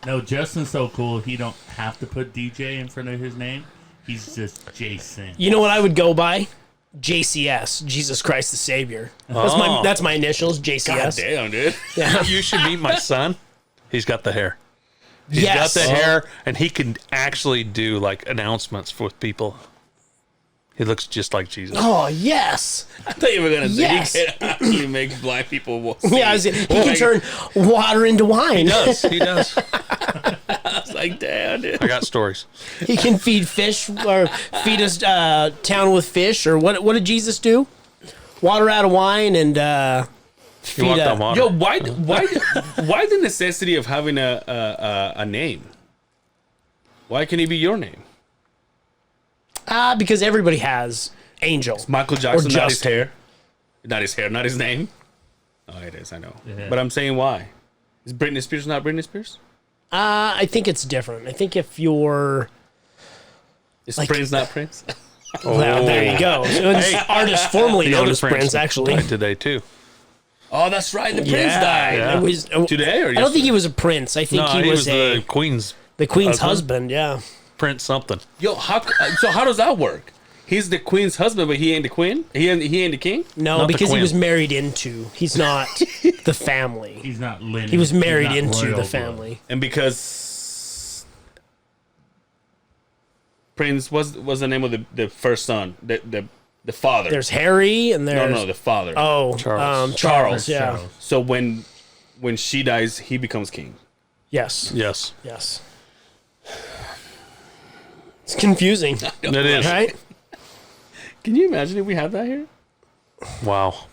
No, Justin's so cool, he don't have to put DJ in front of his name. He's just Jason. You know what I would go by? JCS, Jesus Christ the Savior. That's my initials, JCS. God damn, dude. Yeah. You should meet my son. He's got the hair. He's Yes. got the hair, and he can actually do like announcements with people. He looks just like Jesus. Oh, yes. I thought you were gonna say Yes. he can actually make blind people see. Yeah, he can turn water into wine. He does. He does. I was like, damn, dude. I got stories. He can feed fish or feed us town with fish. Or what did Jesus do? Water out of wine and He feed walked a... on water. Yo, why the necessity of having a name? Why can it be your name? Because everybody has Angel. Michael Jackson, not his Justin. hair. Not his hair, not his name. Oh, it is, I know. Yeah. But I'm saying why? Is Britney Spears not Britney Spears? I think it's different. I think if you're... Is Like- Prince not Prince? Well, there you go. So it's artist formerly known other as Prince, actually. died today too. Oh, that's right. The Prince died. Yeah. It was, Today or I don't think he was a prince. I think No, he was the Queen's the queen's husband. Yeah. Prince something. Yo, so how does that work? He's the queen's husband, but he ain't the queen? He ain't the king? No, Not the because he queen. was married into. He's not the family. He's not lineage. He was He's married not into royal the blood. family. And because Prince was the name of the first son, the father. There's Harry and there's no, the father. oh Charles. Charles. Yeah. Charles. So when she dies, he becomes king. Yes. Yes, Yes. It's confusing, it is. right? Can you imagine if we had that here? Wow,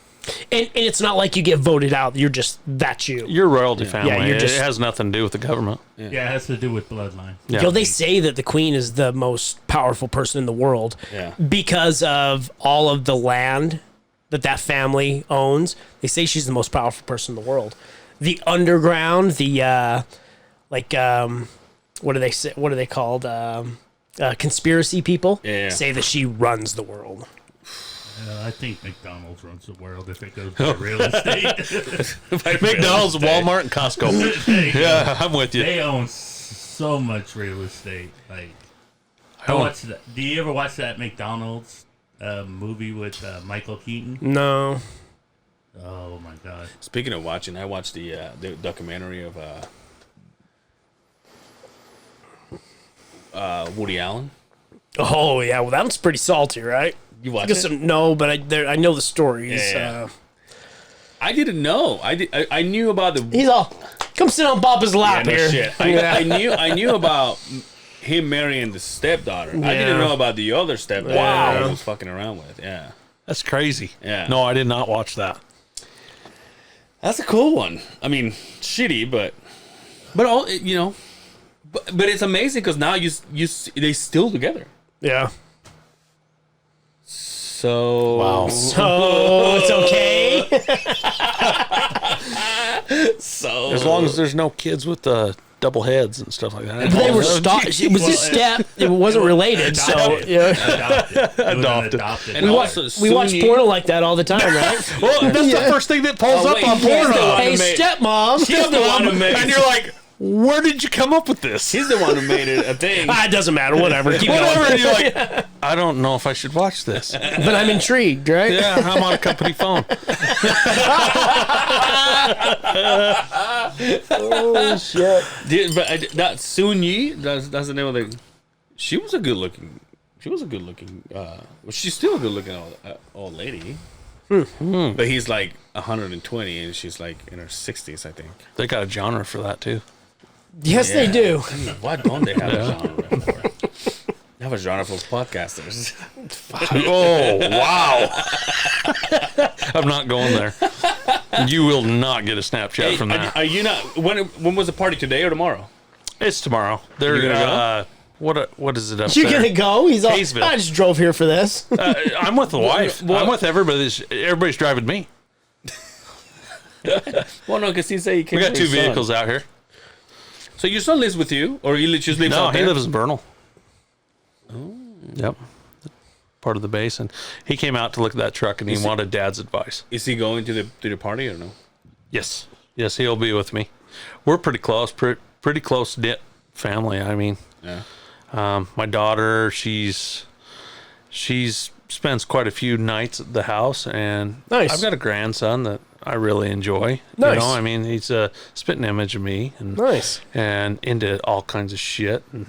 And it's not like you get voted out. You're just that's you. you're royalty family. Yeah, you're just- it has nothing to do with the government. Yeah, it has to do with bloodline. Yeah. You know, they say that the queen is the most powerful person in the world Yeah. because of all of the land that family owns. They say she's the most powerful person in the world. The underground, the what do they say? What are they called? Conspiracy people Yeah. say that she runs the world. I think McDonald's runs the world if it goes by real estate. McDonald's, Walmart, and Costco. Yeah, I'm with you. They own so much real estate. Like, I I own- watched that. Do you ever watch that McDonald's movie with Michael Keaton? No. Oh my god! Speaking of watching, I watched the documentary of Woody Allen. Oh yeah, well that one's pretty salty, right? You watched Because it? no, but I know the stories. Yeah. I didn't know. I knew about the He's all come sit on Papa's lap no here. shit. I knew about him marrying the stepdaughter. I didn't know about the other stepdaughter Wow. he was fucking around with. Yeah, That's crazy. Yeah. No, I did not watch that. that's a cool one. I mean, shitty, but all you know. But it's amazing because now they still together. Yeah. So Wow. So it's okay. So As long as there's no kids with double heads and stuff like that. They were it was his step. It wasn't related. So Adopted. yeah. Adopted. It was an Adopted. adopted. And also, We watch Sunyi- porno like that all the time, right? Well, that's the first thing that pulls Oh, up wait, on he's the porno. one Hey, who made- stepmom. He's the one who made And you're like, where did you come up with this? He's the one who made it a thing. Ah, it doesn't matter. Whatever. Keep Whatever. going. And you're like, I don't know if I should watch this. But I'm intrigued, right? Yeah, I'm on a company phone. Oh shit. But that Sunyi, that's the name of the. She was a good looking. Well, she's still a good looking old lady. But he's like 120 and she's like in her 60s, I think. They got a genre for that too. Yes, they do. Why don't they have a genre for? They have a genre for podcasters. Oh, wow. I'm not going there. You will not get a Snapchat from that. Are you not? When was the party? Today or tomorrow? It's tomorrow. They're You gonna what is it up You're there? gonna go? He's all. Kaysville. I just drove here for this. I'm with the wife. Well- I'm with everybody. Everybody's driving me. Well, no, because he said he came. We got for two his son. vehicles out here. So your son lives with you, or you just lives No, out he there? lives in Vernal. Oh. Yep. Part of the base, and he came out to look at that truck, and he wanted Dad's advice. Is he going to the party or no? Yes, he'll be with me. We're pretty close, pretty close knit family. I mean, Yeah. my daughter, she's spends quite a few nights at the house, and Nice. I've got a grandson that I really enjoy. Nice. You know, I mean, he's a spitting image of me, and Nice. and into all kinds of shit. And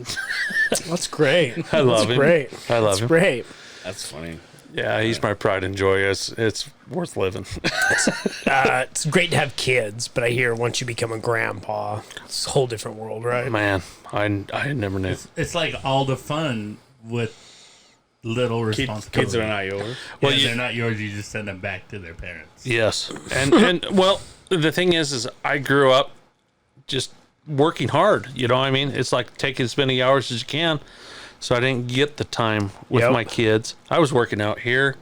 That's great. I love That's him. great. I love That's him. great. That's funny. Yeah, he's my pride and joy. It's worth living. It's great to have kids, but I hear once you become a grandpa, it's a whole different world, right? Man, I never knew. It's like all the fun with little responsibility. Kids are not yours. Well, Well, they're not yours. You just send them back to their parents. Yes, and well, the thing is I grew up just working hard. You know what I mean? It's like taking as many hours as you can. So I didn't get the time with Yep. my kids. I was working out here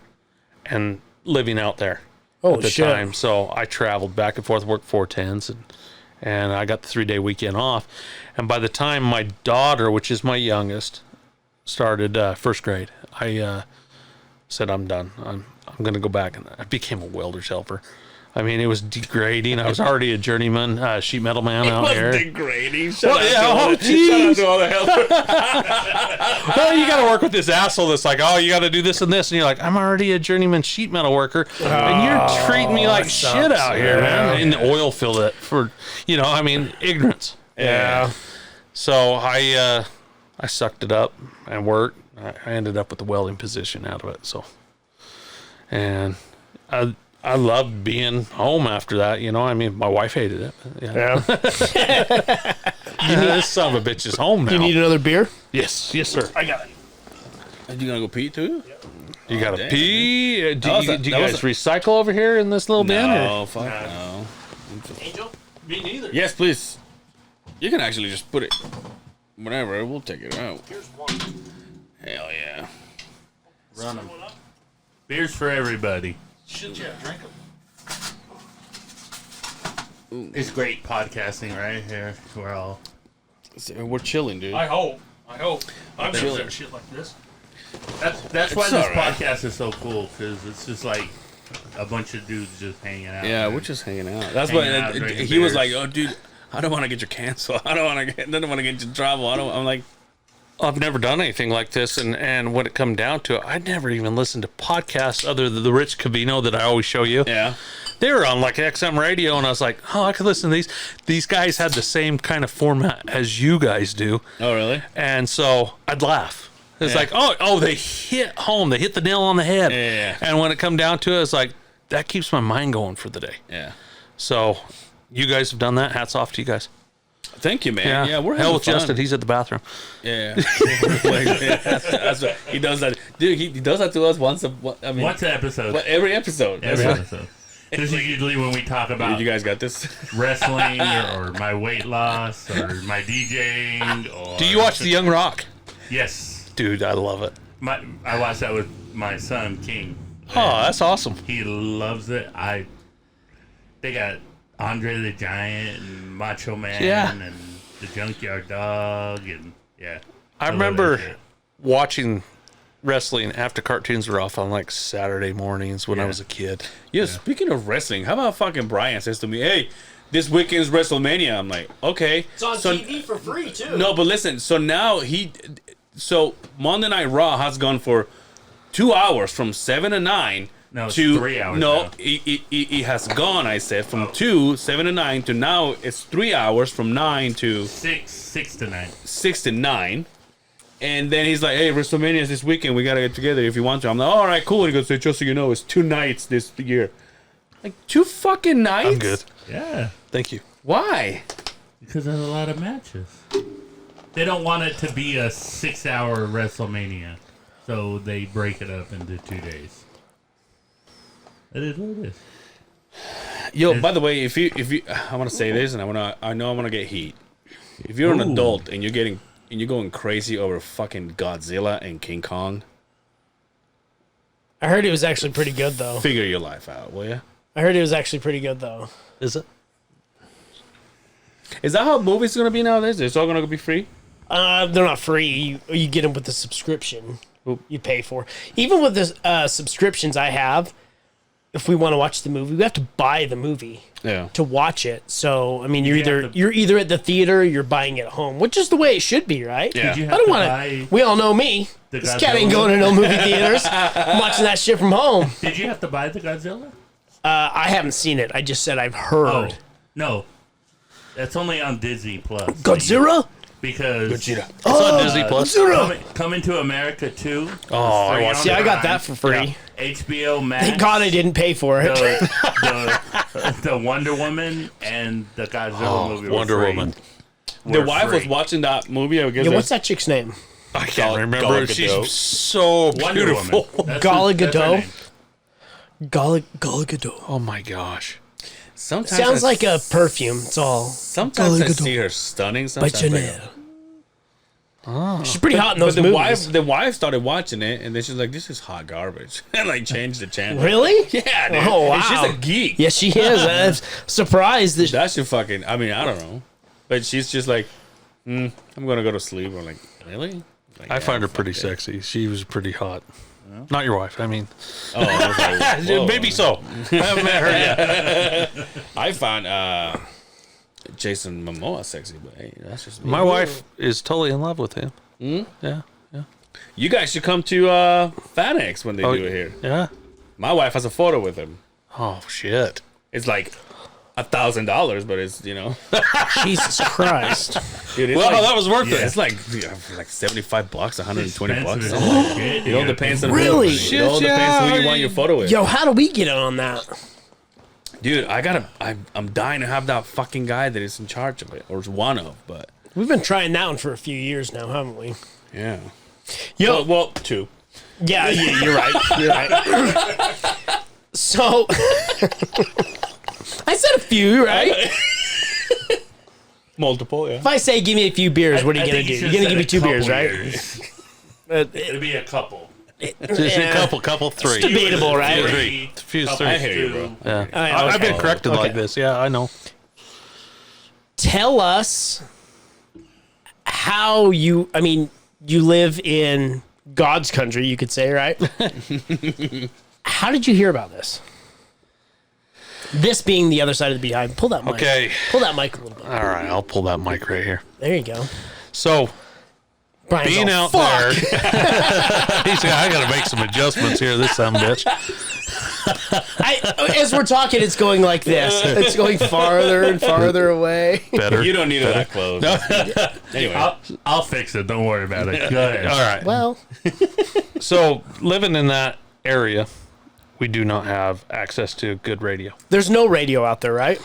and living out there Oh, at the shit. time. So I traveled back and forth, worked 410s, and I got the 3-day weekend off. And by the time my daughter, which is my youngest, started first grade, I said, I'm done. I'm going to go back. And I became a welder's helper. I mean, it was degrading. I was already a journeyman, sheet metal man out here. Degrading. Well, yeah, geez. all the helpers. Well, you got to work with this asshole that's like, oh, you got to do this and this. And you're like, I'm already a journeyman sheet metal worker. And you're treating me like shit out here, man. In the oil field it for, you know, I mean, ignorance. Yeah. So I sucked it up and worked. I ended up with the welding position out of it. So, and I loved being home after that. You know, I mean, my wife hated it. Yeah. This son of a bitch is home now. You need another beer? Yes, sir. I got it. Are you gonna go pee too? You got to damn, pee. Do was you, a- do you that was guys recycle over here in this little bin? Or? No, fuck no. Angel? Me neither. Yes, please. You can actually just put it whatever. We'll take it out. Here's one. Hell yeah. Run them. Beers for everybody. Shit, yeah, drink them. It's great podcasting right here. We're all. We're chilling, dude. I hope. I've never Chilling. done shit like this. That's why It's this all right. podcast is so cool, because it's just like a bunch of dudes just hanging out. Yeah, man. we're just hanging out. That's Hanging why out, drinking he was beers. like, "Oh, dude, I don't want to get your cancel. I don't want to get you in trouble. I'm like, I've never done anything like this, and when it come down to it, I never even listened to podcasts other than the Rich Covino that I always show you. yeah, They were on like XM radio, and I was like, oh, I could listen to these. These guys had the same kind of format as you guys do, oh really? and so I'd laugh. It's Yeah. like, oh, they hit home. They hit the nail on the head. Yeah. And when it come down to it, it's like, that keeps my mind going for the day. Yeah. So you guys have done that. Hats off to you guys. Thank you, man. Yeah, we're Hell having with fun. Justin. He's at the bathroom. Yeah, that's what, he does that, dude. He does that to us once. I mean, What's the episode? every episode. Every That's episode. This is usually when we talk what, about you guys got this. wrestling or my weight loss or my DJing. Or Do you watch The Young Rock? Yes, Dude, I love it. I watched that with my son King. Oh, that's awesome. He loves it. They got Andre the Giant and Macho Man Yeah. and the Junkyard Dog and yeah. I love remember that shit. watching wrestling after cartoons were off on like Saturday mornings when I Yeah. was a kid. Yeah, speaking of wrestling, how about fucking Brian says to me, "Hey, this weekend's WrestleMania." I'm like, okay. It's on So- TV for free, too. No, but listen. So now so Monday Night Raw has gone for 2 hours from 7 to 9. No, it's to 3 hours No, now. it has gone. I said from 7 to 9 to now it's 3 hours from 9 to 6 to 9. 6 to 9. And then he's like, "Hey, WrestleMania is this weekend. We gotta get together if you want to." I'm like, "All right, cool." And he goes, "So just so you know, it's 2 nights this year." Like 2 fucking nights. I'm good. Yeah, Thank you. Why? because there's a lot of matches. They don't want it to be a 6-hour WrestleMania, so they break it up into 2 days. It is what it is. Yo, by the way, if you, I want to say this, and I know I'm gonna get heat. If you're an Ooh. adult and you're going crazy over fucking Godzilla and King Kong, I heard it was actually pretty good, though. figure your life out, will you? I heard it was actually pretty good, though. Is it? Is that how movies are gonna be nowadays? It's all gonna be free. They're not free. You get them with the subscription Oop. you pay for. Even with the subscriptions I have, if we want to watch the movie, we have to buy the movie to watch it. So I mean, you're either at the theater, or you're buying it at home, which is the way it should be, right? Yeah. I don't want to. We all know me. This cat ain't going to no movie theaters. I'm watching that shit from home. Did you have to buy the Godzilla? I haven't seen it. I just said I've heard. Oh, no. That's only on Disney Plus. Godzilla? Because It's on Disney Plus. Coming to America 2. Oh, I watched I got that for free. HBO Max. Thank God I didn't pay for it. The Wonder Woman and the Godzilla movie. Wonder Woman. The wife was watching that movie. I guess. Yeah, what's that chick's name? I can't remember. Gal She's Gadot. so Wonder beautiful. Woman. Gal That's her Gadot? name. Gal Gadot. Oh my gosh. Sometimes Sounds like a perfume. It's all. Sometimes Gal I Gadot. see her stunning. By Sometimes Chanel. She's pretty hot in those the movies. the wife started watching it, and then she's like, "This is hot garbage," and like changed the channel. Really? Yeah, dude. Oh, wow. And she's a geek. Yes, she is. I'm surprised that. That should fucking. I mean, I don't know, but she's just like, I'm gonna go to sleep. I'm like, really? Like, I yeah, find her pretty fuck it. sexy. She was pretty hot. Not your wife. I mean, Oh, I was like, whoa. maybe so. I haven't met her yet. I found Jason Momoa sexy, but hey, that's just me. My wife is totally in love with him. Yeah, yeah, You guys should come to FanX when they do it here. yeah. My wife has a photo with him. Oh shit. It's like $1,000, but it's Jesus Christ. dude, it's Well, like, that was worth yeah, it. it's like $75, $120. Expensive as shit. It all depends on Really? who, it all depends who you want your photo with. Yo, how do we get on that? Dude, I'm dying to have that fucking guy that is in charge of it, or is one of, but We've been trying that one for a few years now, haven't we? yeah. Yo, Well, two. yeah, you're right. You're right. So, I said a few, right? Multiple, yeah. If I say give me a few beers, what are you I gonna think do? you You're should've gonna give me 2 said a beers, couple right? years. It'd be a couple. Just Yeah. a couple, three. It's debatable, right? Three. Few Couple, three. I hear you, bro. Yeah. Okay. I've been corrected like Okay. this. Yeah, I know. Tell us how you live in God's country, you could say, right? How did you hear about this? This being the other side of the Beehive. Pull that mic. Okay. Pull that mic a little bit. All right, I'll pull that mic right here. There you go. So, Brian's being all, out "Fuck." there, he's like, I got to make some adjustments here. This son of a bitch. As we're talking, it's going like this. It's going farther and farther away. Better. You don't need it that close. Anyway, I'll fix it. Don't worry about it. Go ahead. All right. Well, So, living in that area, we do not have access to good radio. there's no radio out there, right?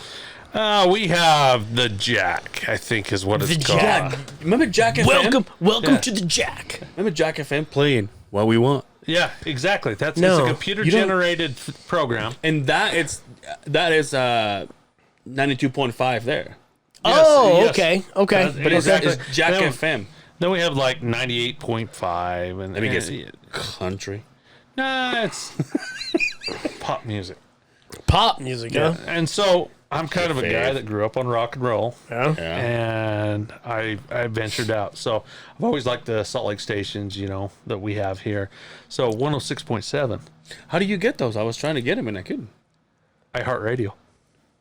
We have the Jack, I think is what it's The called. Jack. remember Jack FM? Welcome to the Jack. Remember Jack FM playing what we want? Yeah, exactly. That's No. it's a computer-generated program. And that is 92.5 there. Oh, yes. okay. Okay. But it's Exactly. Jack Then- FM. Then we have like 98.5, and Let me guess. and- Country. Nah, it's pop music. Pop music, huh? And so I'm kind of a guy fave. that grew up on rock and roll, Yeah. Yeah. and I ventured out. So I've always liked the Salt Lake stations, that we have here. So 106.7, How do you get those? I was trying to get them and I couldn't. iHeartRadio.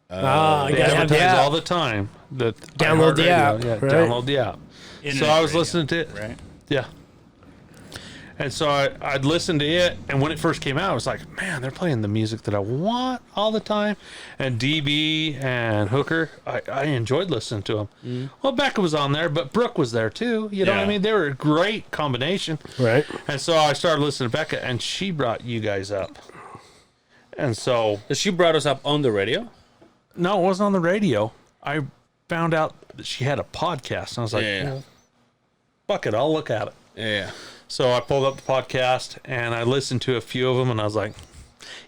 I They gotta have advertise the all app. the time that Download the iHeartRadio, app, Yeah, right? download the app. So Internet I was radio, listening to it. Right. Yeah. And so I'd listen to it, and when it first came out, I was like, man, they're playing the music that I want all the time. And DB and Hooker, I enjoyed listening to them. Well, Becca was on there, but Brooke was there too. You know what I Yeah. mean? They were a great combination. Right. And so I started listening to Becca, and she brought you guys up. And so, She brought us up on the radio. no, it wasn't on the radio. I found out that she had a podcast, and I was like, Yeah. well, fuck it, I'll look at it. Yeah. So I pulled up the podcast and I listened to a few of them, and I was like,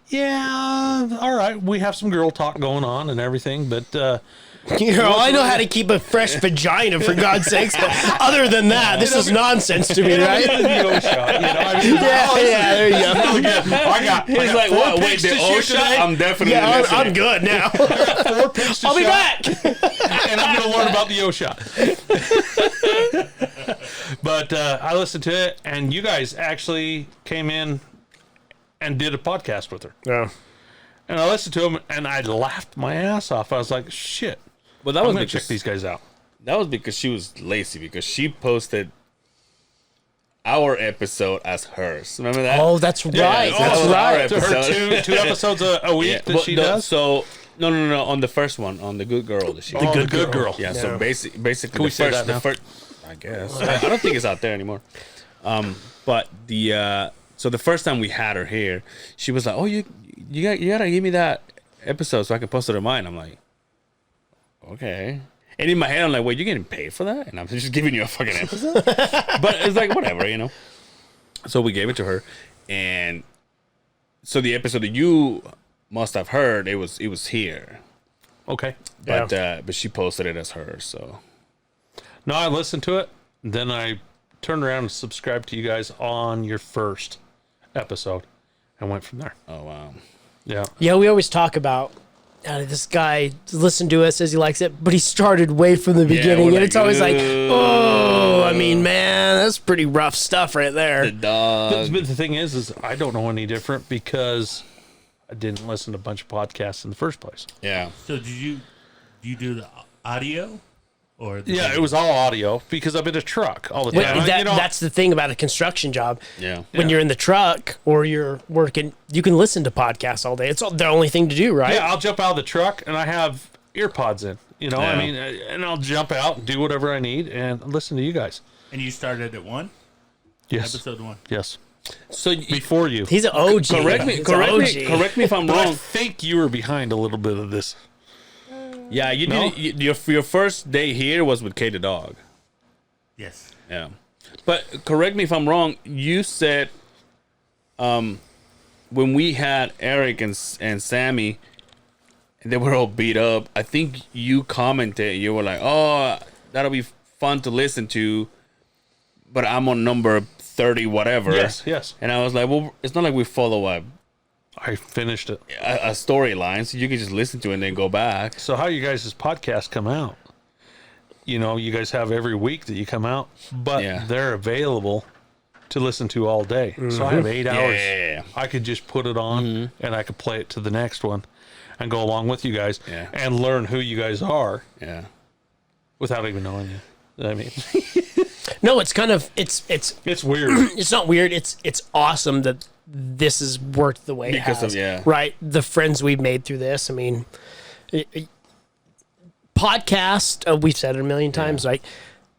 yeah, all right, we have some girl talk going on and everything, but I know how to keep a fresh vagina, for God's sakes, but other than that, this is nonsense to me, right? the shot, I mean, Yeah, there you go. I got He's like, four what? Wait, picks the to shoot old shot? today, I'm definitely Yeah, listening. I'm good now. 4 picks to I'll be shot, back. and I'm going to learn about the O shot. But I listened to it, and you guys actually came in and did a podcast with her. Yeah. And I listened to them, and I laughed my ass off. I was like, shit. Well, that I'm was going to because check these guys out. that was because she was lazy because she posted our episode as hers. Remember that? Oh, that's right. that That's was our right. episode. Two episodes a week that Well, she no, does? So no. On the first one, on the good girl that she. Oh, the good girl. Yeah. So basically, Can we say that now? I guess I don't think it's out there anymore. But so the first time we had her here, she was like, "Oh, you gotta give me that episode so I can post it on mine." I'm like, okay. And in my head, I'm like, wait, you're getting paid for that? And I'm just giving you a fucking episode? But it's like, whatever, you know? So we gave it to her. And so the episode that you must have heard, it was here. Okay. But she posted it as hers, so. No, I listened to it. Then I turned around and subscribed to you guys on your first episode and went from there. Oh, wow. Yeah. Yeah, we always talk about this guy listened to it, says he likes it, but he started way from the beginning, we're and like, it's always like, oh, I mean, man, that's pretty rough stuff right there. The dog. But the thing is I don't know any different because I didn't listen to a bunch of podcasts in the first place. Yeah. So do you do the audio or the Yeah, it was all audio because I'm in a truck all the Wait, time. that's the thing about a construction job. Yeah. When you're in the truck or you're working, you can listen to podcasts all day. It's the only thing to do, right? Yeah, I'll jump out of the truck and I have ear pods in. You know, Yeah. I mean, and I'll jump out and do whatever I need and listen to you guys. And you started at Yes. episode 1. Yes. So Before you. He's an OG. correct me He's an OG. if I'm But I wrong. think you were behind a little bit of this. Yeah, you No? did your first day here was with Kay the dog. Yes. Yeah. But correct me if I'm wrong, you said when we had Eric and Sammy and they were all beat up, I think you commented, you were like, "Oh, that'll be fun to listen to, but I'm on number 30 whatever." Yes. And I was like, "Well, it's not like we follow I finished it. a storyline, so you can just listen to it and then go back." So how you guys' podcasts come out? You know, you guys have every week that you come out, but Yeah. they're available to listen to all day. So I have 8 hours. Yeah. I could just put it on and I could play it to the next one and go along with you guys Yeah. and learn who you guys are Yeah. without even knowing you. I mean, No, it's kind of it's it's weird. it's not weird. It's awesome that this has worked the way Because it has. of- yeah. Right. The friends we've made through this. I mean, podcast. We've said it a million times. Right.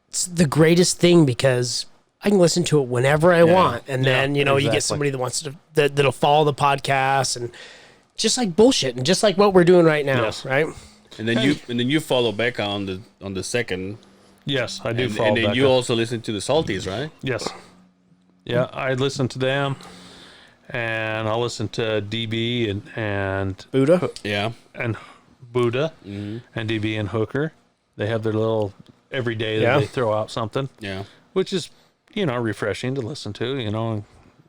It's the greatest thing because I can listen to it whenever I want, and then you get exactly. somebody that wants to that'll follow the podcast and just like bullshit and just like what we're doing right now. Yes. Right. And then you follow Becca on the second, Yes, I do and follow then Becca. you also listen to the Salties, right? Yes. Yeah, I listen to them, and I'll listen to DB and Buddha. Yeah. Buddha and DB and Hooker. They have their little every day that Yeah. they throw out something, Yeah. which is refreshing to listen to.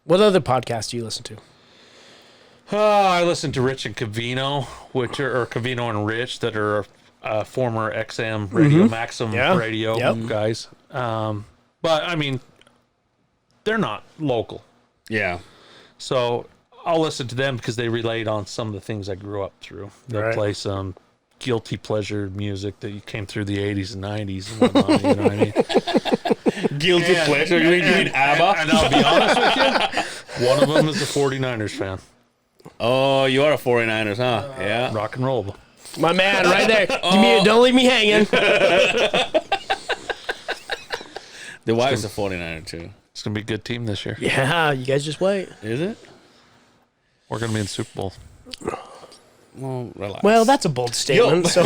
What other podcast do you listen to? I listen to Rich and Cavino, or Cavino and Rich, that are former XM radio, Maxim Yeah. radio Yep. guys. But I mean, they're not local. Yeah. So I'll listen to them because they relate on some of the things I grew up through. They Right. play some guilty pleasure music that came through the 80s and 90s and whatnot, you know what I mean? Guilty pleasure. You mean ABBA? And I'll be honest with you, one of them is a 49ers fan. Oh, you are a 49ers, huh? Yeah. Rock and roll. My man, right there. Don't leave me hanging. The wife's a 49er too. It's going to be a good team this year. Yeah, you guys just wait. Is it? We're going to be in the Super Bowl. Well, relax. Well, that's a bold statement. So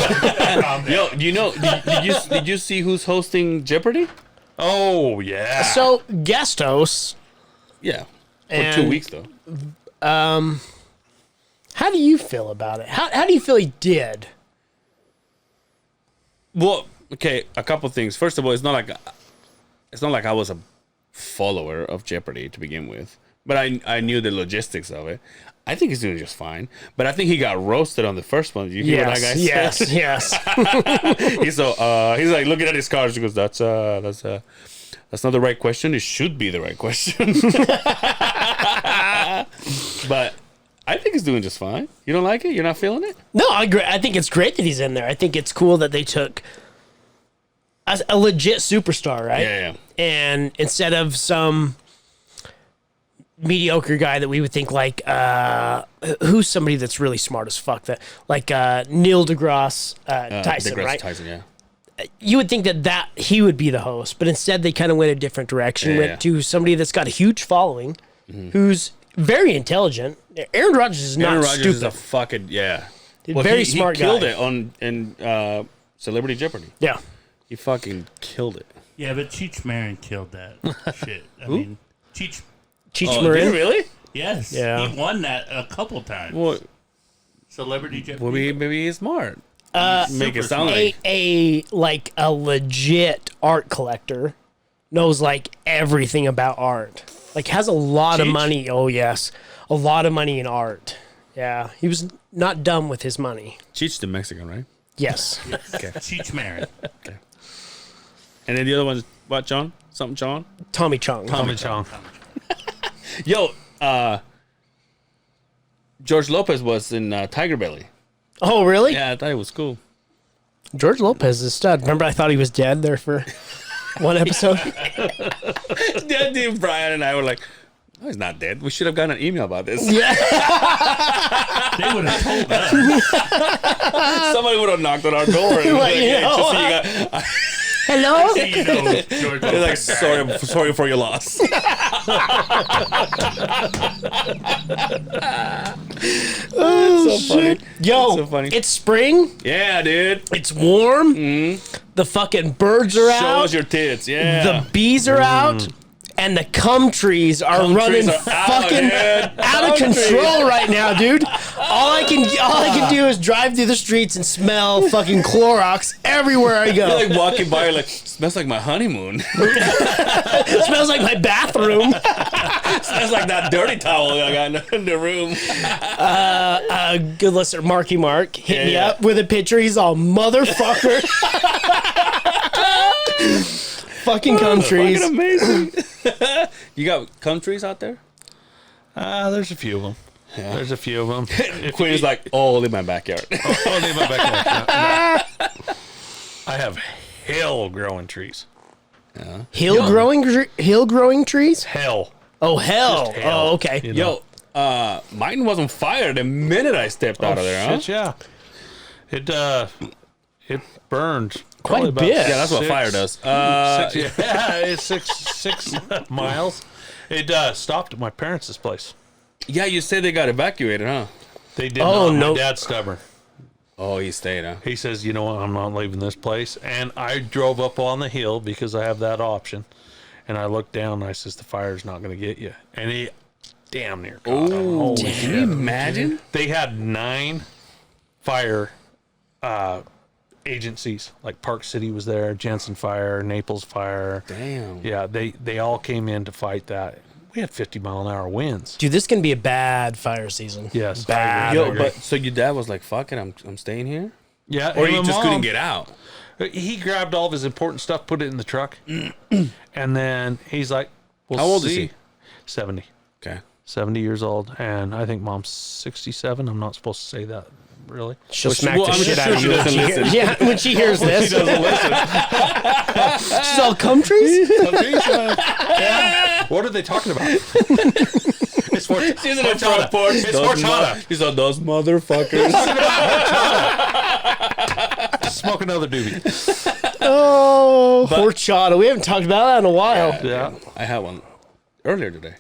Yo, did you see who's hosting Jeopardy? Oh, yeah. So guest hosts. Yeah. For And- 2 weeks though. How do you feel about it? How do you feel he did? Well, okay, a couple things. First of all, it's not like I was a follower of Jeopardy to begin with, but I knew the logistics of it. I think he's doing just fine, but I think he got roasted on the first one. Did you hear what that guy said? yes. He's like looking at his cards. He goes, "That's not the right question. It should be the right question." But I think he's doing just fine. You don't like it? You're not feeling it? No, I agree. I think it's great that he's in there. I think it's cool that they took a legit superstar, right? Yeah. And instead of some mediocre guy that we would think like, who's somebody that's really smart as fuck, that like Neil deGrasse Tyson, DeGrasse right? Tyson, yeah. You would think that he would be the host, but instead they kind of went a different direction. Yeah. Went to somebody that's got a huge following, who's very intelligent. Aaron Rodgers is not Aaron Rodgers stupid. is a fucking, Very smart He killed guy. it in Celebrity Jeopardy. Yeah. He fucking killed it. Yeah, but Cheech Marin killed that shit. I mean, Cheech. Cheech Did Marin. he really? Yes. Yeah. He won that a couple times. Well, Celebrity Jeopardy. maybe he's smart. Make it super sound smart. like A legit art collector knows like everything about art. Like has a lot of Cheech? money. Oh yes, a lot of money in art. Yeah, he was not dumb with his money. Cheech the Mexican, right? Yes. Cheech Marin. And then the other one's what, John? Something John? Tommy Chong. Tommy Chong. Yo, George Lopez was in Tiger Belly. Oh really? Yeah, I thought it was cool. George Lopez is a stud. Remember, I thought he was dead there for one episode. Yeah, dude, Brian and I were like, no, he's not dead. We should have gotten an email about this. They would have told us. Somebody would have knocked on our door and Like, like, you hey, know, just so you got, Hello. You know, George they're like, Lopez. sorry for your loss. Oh, so funny. Yo, So funny. it's spring. Yeah, dude. It's warm. The fucking birds are Show out. us your tits. Yeah. The bees are out. And the cum trees are Cum running trees are out, fucking dude. out of Cum control right now, dude. All I can do is drive through the streets and smell fucking Clorox everywhere I go. You're like walking by, you're like, smells like my honeymoon. It smells like my bathroom. Smells like that dirty towel I got in the room. Good listener, Marky Mark, hit me Yeah. up with a picture. He's all motherfucker. Fucking cum trees. Fucking amazing. You got cum trees out there? There's a few of them. There's a few of them. Quinn is like, oh, in my backyard. Oh, leave my back there. No. I have hill growing trees. Hill growing trees? Hell. Oh hell. Just hell, Oh okay. you know. Yo, mine wasn't fired the minute I stepped out of there, huh? Shit, yeah. It burned Quite probably a about bit. Yeah, that's what fire does. It's six miles. It stopped at my parents' place. Yeah, you said they got evacuated, huh? They did Oh, not. no. My dad's stubborn. Oh, he stayed, huh? He says, you know what, I'm not leaving this place. And I drove up on the hill because I have that option. And I looked down and I says, the fire's not going to get you. And he damn near caught him. Holy Can shit. you imagine? They had 9 fire agencies. Like Park City was there, Jensen Fire, Naples Fire. Damn. Yeah, they all came in to fight that. We had 50-mile-an-hour winds. Dude, this is gonna be a bad fire season. Yes. Bad. Yo, but so your dad was like, "Fuck it, I'm staying here," Yeah, or and he my just mom- couldn't get out. He grabbed all of his important stuff, put it in the truck, and then he's like, we'll How old is see. he? 70. Okay. 70 years old, and I think mom's 67. I'm not supposed to say that, really. She'll Well, she- smack well, the I'm shit sure out of she you when doesn't she, listen. yeah, when she hears this. She doesn't listen. She's all cum trees? Yeah. What are they talking about? It's for She's in the front porch. It's horchata. She's on those motherfuckers. Smoke another doobie. Oh, horchata. We haven't talked about that in a while. Yeah. I had one earlier today.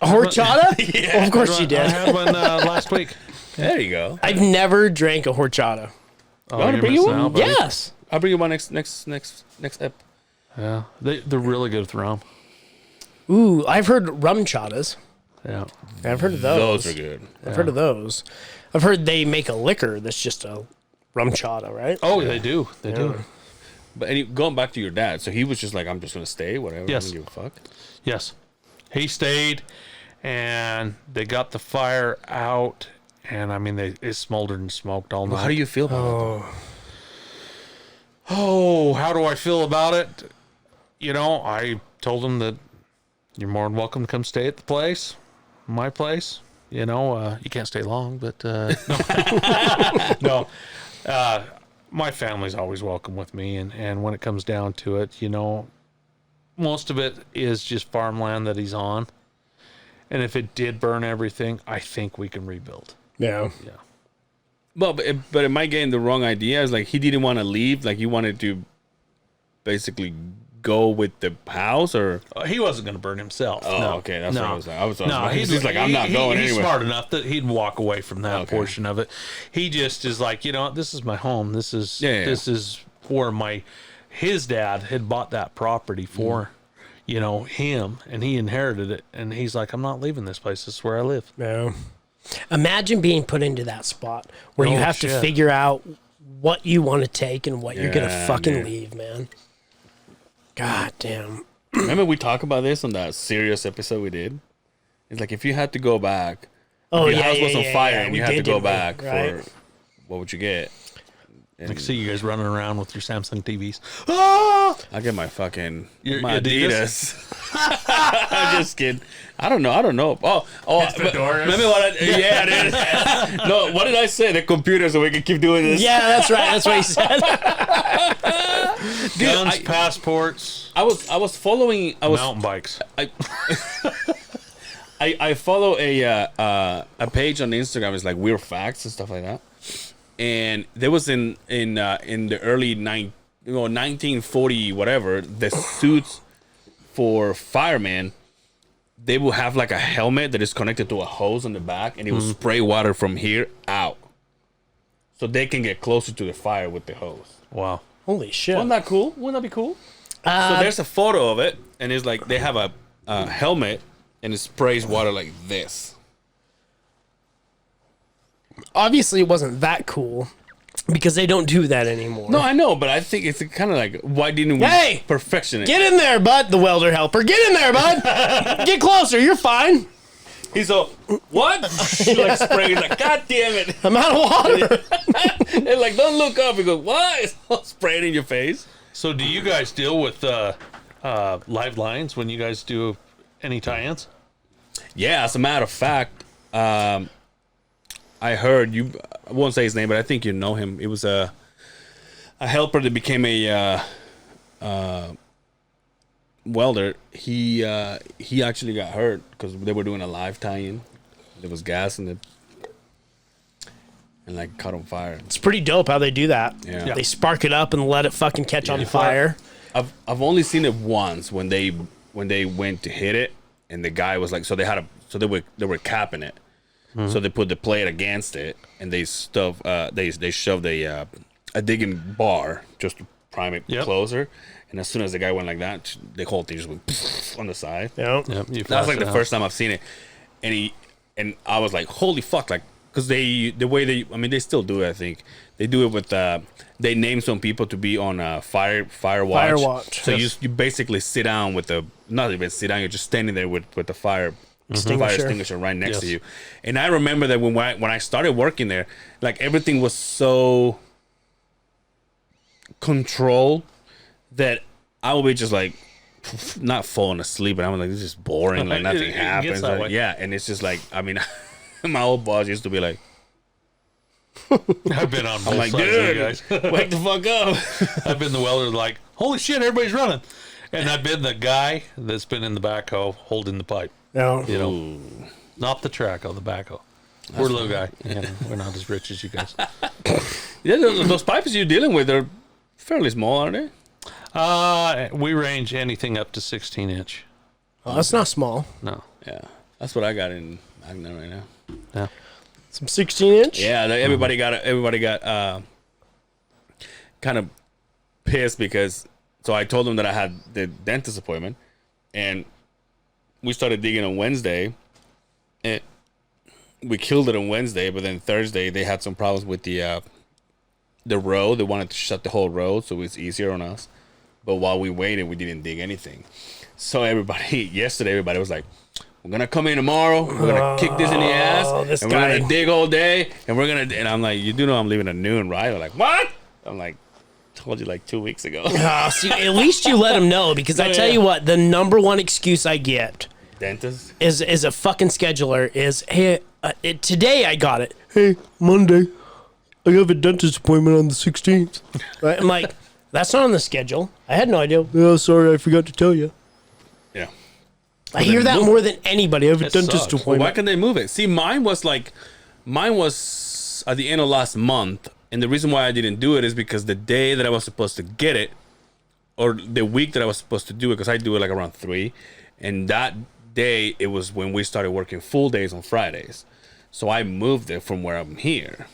Horchata? Well, of course you I did. had one last week. There you go. I've never drank a horchata. Oh, wanna you're bring you missing one? out, buddy. Yes. I'll bring you one next ep. Yeah. They're really good with rum. Ooh, I've heard rum chatas. Yeah. I've heard of those. Those are good. I've heard of those. I've heard they make a liquor that's just a rum chata, right? Oh, they do. They do. But going back to your dad, so he was just like, I'm just gonna stay, whatever. Yes. I don't give a fuck. Yes. He stayed, and they got the fire out, and I mean, it smoldered and smoked all night. Well, how do you feel about it? Oh, how do I feel about it? You know, I told him that you're more than welcome to come stay at the place, my place. You know, you can't stay long, but no. My family's always welcome with me, and when it comes down to it, you know, most of it is just farmland that he's on. And if it did burn everything, I think we can rebuild. Yeah. Yeah. Well, but am I getting the wrong idea? It's like he didn't want to leave. Like he wanted to basically go with the house, or He wasn't going to burn himself. oh, no. okay, that's no. what I was like. I was No, like, he's like, I'm not going he's anywhere. smart enough that he'd walk away from that Okay. portion of it. He just is like, you know what, this is my home. This is this is where his dad had bought that property for, you know, him, and he inherited it, and he's like, I'm not leaving this place. This is where I live. Yeah. Imagine being put into that spot where you Oh, have to shit. figure out what you want to take and what you're gonna Yeah, fucking dude. leave, man. God damn. Remember we talked about this on that serious episode we did? It's like if you had to go back, Oh your yeah, house yeah, was on yeah, fire yeah. and We you had to did, go didn't we? back Right. for what would you get? I can see you guys running around with your Samsung TVs. I get my fucking Your my Adidas? Adidas. I'm just kidding. I don't know. Oh, It's but fedoras. remember what? Yeah, it is. No, what did I say? The computer, so we can keep doing this. Yeah, that's right. That's what he said. Guns, passports, I was following. mountain bikes. I follow a page on Instagram. It's like weird facts and stuff like that. And there was in the early 1940 whatever, the suits for firemen, they will have like a helmet that is connected to a hose on the back, and it will spray water from here out, so they can get closer to the fire with the hose. Wow. Holy shit. Wasn't that cool? Wouldn't that be cool? So there's a photo of it, and it's like they have a helmet, and it sprays water like this. Obviously, it wasn't that cool because they don't do that anymore. No, I know, but I think it's kind of like, why didn't we Hey! perfection it? Get in there, bud. The welder helper. Get in there, bud. Get closer. You're fine. He's all, what? Like spraying, he's like, God damn it. I'm out of water. They're like, don't look up. He goes, what? It's all spraying in your face. So do you guys deal with live lines when you guys do any tie-ins? Yeah, as a matter of fact, I heard I won't say his name, but I think you know him. It was a helper that became a welder. He actually got hurt because they were doing a live tie-in. There was gas in it, and like caught on fire. It's pretty dope how they do that. Yeah. They spark it up and let it fucking catch on Yeah. fire. I've only seen it once when they went to hit it, and the guy was like, so they were capping it. So they put the plate against it, and they shoved a digging bar just to prime it closer. And as soon as the guy went like that, the whole thing just went on the side. Yeah. Yep. That was like the first time I've seen it, and I was like, holy fuck, like, because they still do it. I think they do it with they name some people to be on fire watch. Fire watch. So you basically sit down not even sit down, you're just standing there with the fire extinguisher right next to you. And I remember that when I started working there, like everything was so controlled that I would be just like not falling asleep, but I'm like, this is boring, like nothing It gets happens. that Like, way. yeah, and it's just like, I mean, my old boss used to be like, I've been on both I'm like, sides of you dude, guys. wake the fuck up. I've been the welder like, holy shit, everybody's running. And I've been the guy that's been in the backhoe holding the pipe. Yeah. You know, not the track of the backhoe. We're a little guy. Yeah, we're not as rich as you guys. Yeah, those pipes you're dealing with are fairly small, aren't they? We range anything up to 16-inch. Oh, that's not small. No. Yeah, that's what I got in Magna right now. Yeah. Some 16-inch. Yeah, everybody got kind of pissed because so I told them that I had the dentist appointment, and we started digging on Wednesday, and we killed it on Wednesday. But then Thursday they had some problems with the road. They wanted to shut the whole road so it's easier on us. But while we waited, we didn't dig anything. So yesterday everybody was like, we're gonna come in tomorrow. We're gonna kick this in the ass, this and we're guy. gonna dig all day. And and I'm like, you do know I'm leaving at noon, right? They're like, what? I'm like, told you like 2 weeks ago. See, at least you let them know because I tell you what, the number one excuse I get Dentist? is a fucking scheduler. Is hey, today I got it. Hey, Monday, I have a dentist appointment on the 16th. Right? I'm like, that's not on the schedule. I had no idea. Oh, sorry, I forgot to tell you. Yeah. I hear that more than anybody. I have a dentist Sucks. Well, appointment. why can't they move it? See, mine was at the end of last month, and the reason why I didn't do it is because the day that I was supposed to get it, or the week that I was supposed to do it, because I do it like around 3, and that day it was when we started working full days on Fridays, so I moved it from where I'm here.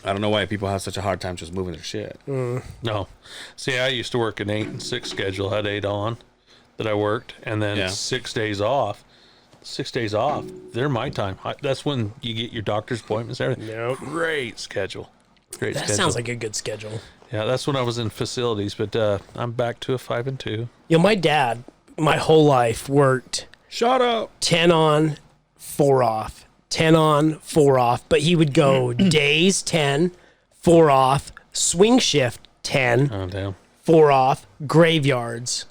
I don't know why people have such a hard time just moving their shit. No. See, I used to work an 8 and 6 schedule. I had 8 on that I worked, and then 6 days off. 6 days off, they're my time. That's when you get your doctor's appointments and everything. Yep. Great schedule. Great That schedule. sounds like a good schedule. Yeah, that's when I was in facilities, but I'm back to a 5 and 2. My dad, my whole life worked Shut up. 10 on, 4 off. 10 on, 4 off. But he would go days 10, 4 off, swing shift 10, Oh, damn. 4 off, graveyards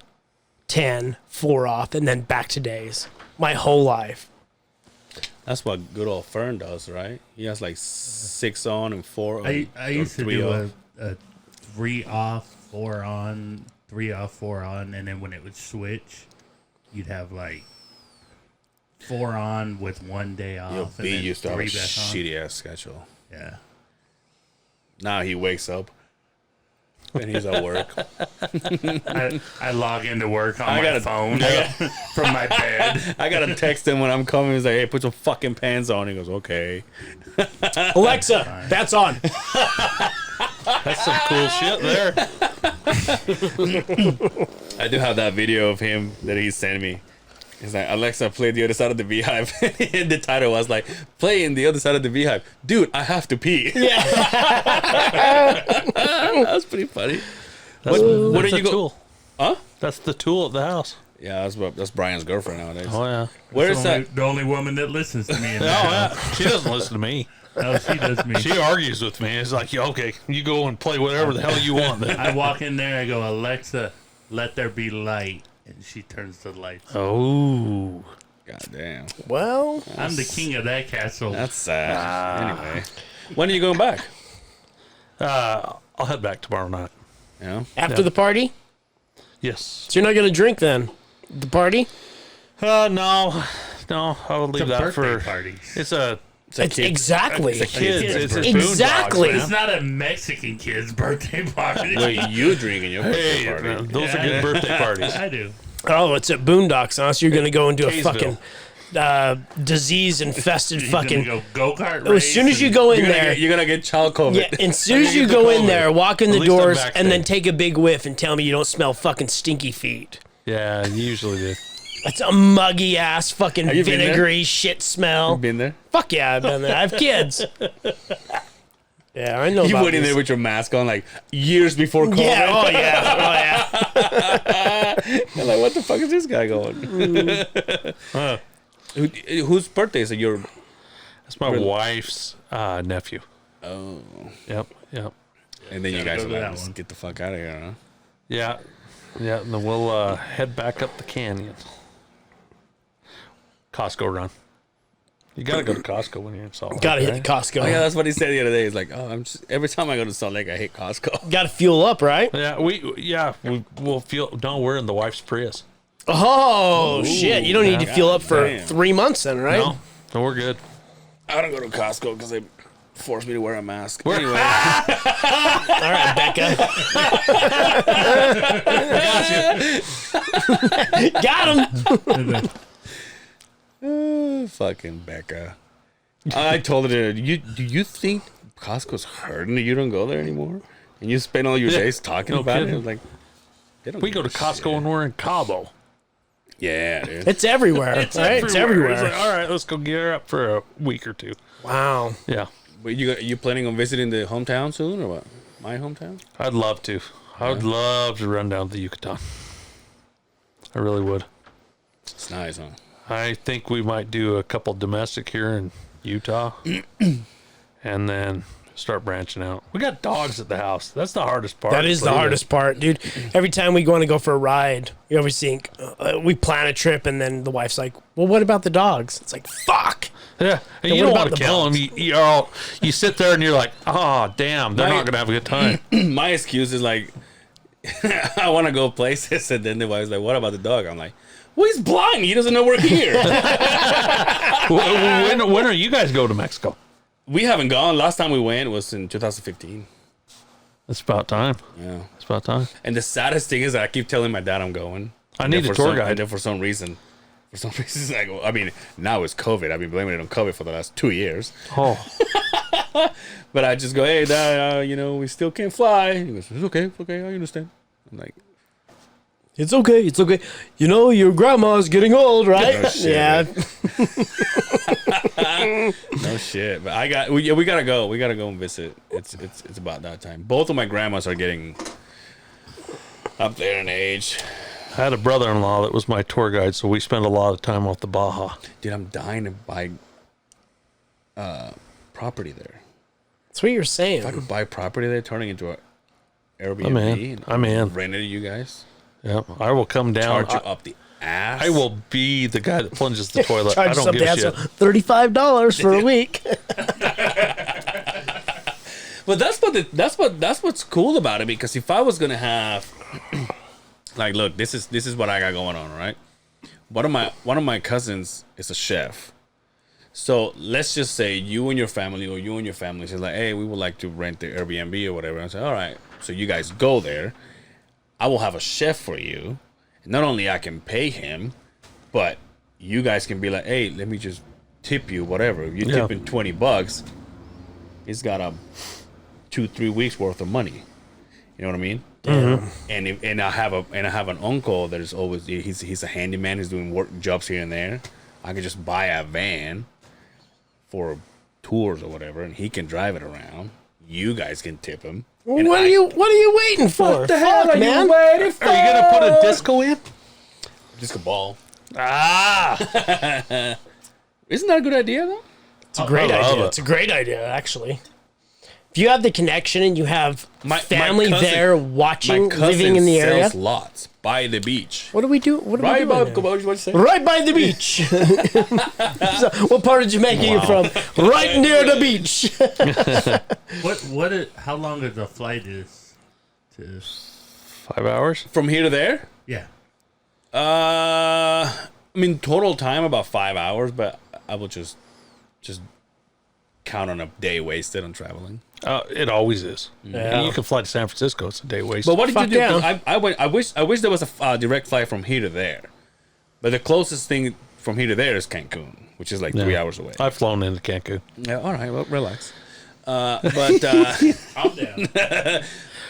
10, 4 off, and then back to days. My whole life. That's what good old Fern does, right? He has like 6 on and 4 on. I used to do a 3 off, 4 on, 3 off, 4 on, and then when it would switch, you'd have like 4 on with 1 day off. Yo, and B then used to have a 3 back on. shitty ass schedule. Yeah. Now he wakes up and he's at work. I log into work on my phone from my bed. I gotta text him when I'm coming. He's like, "Hey, put some fucking pants on." He goes, "Okay." Alexa, that's on. That's some cool shit there. I do have that video of him that he sent me. He's like, "Alexa, play The Other Side of the Beehive." And the title was like, "Playing The Other Side of the Beehive." Dude, I have to pee. Yeah. That's pretty funny. That's, What that's are a you tool. Huh? That's the tool at the house. Yeah, that's Brian's girlfriend nowadays. Oh, yeah. Where's that? The only woman that listens to me. In Oh, the yeah. house. She doesn't listen to me. No, she does me. She argues with me. It's like, yeah, okay, you go and play whatever the hell you want then. I walk in there, I go, "Alexa, let there be light," and she turns the lights. Oh. God damn. Well, I'm the king of that castle. That's sad. Anyway, when are you going back? I'll head back tomorrow night. Yeah. after the party? Yes. So you're not going to drink then? The party? No, I would leave It's a that birthday for. party. It's a It's exactly. kids. kid's It's birthday. Exactly. Boondocks, It's not a Mexican kid's birthday party. Wait, you drinking your birthday Hey, party? man, those are Yeah. good birthday parties. I do. Oh, it's at Boondocks, huh? So you're going to go and do a Kaysville. fucking disease-infested He's fucking... gonna go kart Oh, as soon as you go in there... You're gonna get child COVID. Yeah, as soon as you go in there, walk in At the least I'm doors, vaccinated. and then take a big whiff and tell me you don't smell fucking stinky feet. Yeah, you usually do. That's a muggy ass fucking you been there? vinegary shit smell. Been there? Fuck yeah, I've been there. I have kids. Yeah, I know. You about went in this. there with your mask on like years before COVID. Yeah, oh yeah, oh yeah. You're like, what the fuck is this guy going? Whose birthday is it? Your That's my wife's nephew. oh, Yep. and then you guys go are to like, that let's one. get the fuck out of here, huh? Yeah, and then we'll head back up the canyon. Costco run. You gotta go to Costco when you're in Salt Lake. Gotta hit right? Costco. Oh yeah, that's what he said the other day. He's like, oh, every time I go to Salt Lake, I hate Costco. Gotta fuel up, right? Yeah, we'll feel. No, we're in the wife's Prius. Oh shit! You don't need to fuel up for damn. 3 months then, right? No, we're good. I don't go to Costco because they force me to wear a mask. Anyway, All right, Becca. Got him. fucking Becca. I told her, do you think Costco's hurting that you don't go there anymore? And you spend all your days talking No about kidding. it? Like, they don't We give go to a Costco shit. when we're in Cabo. Yeah, dude. It's everywhere. It's right? It's everywhere. It's like, all right, let's go gear up for a week or two. Wow. Yeah, But you planning on visiting the hometown soon or what? My hometown? I'd love to. I would love to run down to the Yucatan. I really would. It's nice, huh? I think we might do a couple domestic here in Utah, and then start branching out. We got dogs at the house. That's the hardest part. That is the hardest part, dude. Every time we want to go for a ride, we always think, we plan a trip, and then the wife's like, well, what about the dogs? It's like, fuck. Yeah, and you what don't about want the to kill them. You sit there and you're like, oh, damn, they're not going to have a good time. My excuse is like, I want to go places, and then the wife's like, what about the dog? I'm like, well, he's blind. He doesn't know we're here. When are you guys go to Mexico? We haven't gone. Last time we went was in 2015. It's about time. Yeah. It's about time. And the saddest thing is that I keep telling my dad I'm going. I need a tour guide. And then for some reason, it's like, I mean, now it's COVID. I've been blaming it on COVID for the last 2 years. Oh. But I just go, hey, Dad, we still can't fly. He goes, it's okay, I understand. I'm like, It's okay. Your grandma's getting old, right? No shit, yeah. no shit. But we gotta go. We gotta go and visit. It's about that time. Both of my grandmas are getting up there in age. I had a brother-in-law that was my tour guide, so we spent a lot of time off the Baja. Dude, I'm dying to buy property there. That's what you're saying. If I could buy property there, turning into an Airbnb. I'm in. Rent it to you guys. Yeah, I will come down. Charge you up the ass. I will be the guy that plunges the toilet. I Charge don't give a shit. $35 for a week. But that's what's cool about it, because if I was gonna have like, look, this is what I got going on, right? One of my cousins is a chef. So let's just say you and your family says like, hey, we would like to rent the Airbnb or whatever. I say, all right, so you guys go there. I will have a chef for you. Not only I can pay him, but you guys can be like, hey, let me just tip you whatever. If you tip him $20, he's got a 2-3 weeks worth of money. You know what I mean? Mm-hmm. And I have an uncle that is always he's a handyman. He's doing work jobs here and there. I can just buy a van for tours or whatever, and he can drive it around. You guys can tip him. What are you waiting for? What the hell are man? you waiting for? Are you gonna put a disco in? Disco ball. Ah, Isn't that a good idea though? It's a great love idea. it. It's a great idea, actually. If you have the connection and you have My family cousin- there watching, My cousin living in the area. sells lots by the beach. What do we do? What are we Right, doing? Bob? What did you say? Right by the beach. So, what part of Jamaica are you from? Right near the beach. How long is the flight is to 5 hours. From here to there? yeah. I mean, total time about 5 hours, but I will just count on a day wasted on traveling. It always is. Yeah. You can fly to San Francisco. It's a day wasted. But what did you Fuck do? 'Cause yeah. I wish there was a direct flight from here to there. But the closest thing from here to there is Cancun, which is like 3 hours away. I've flown into Cancun. Yeah, all right, well, relax. But I'm down.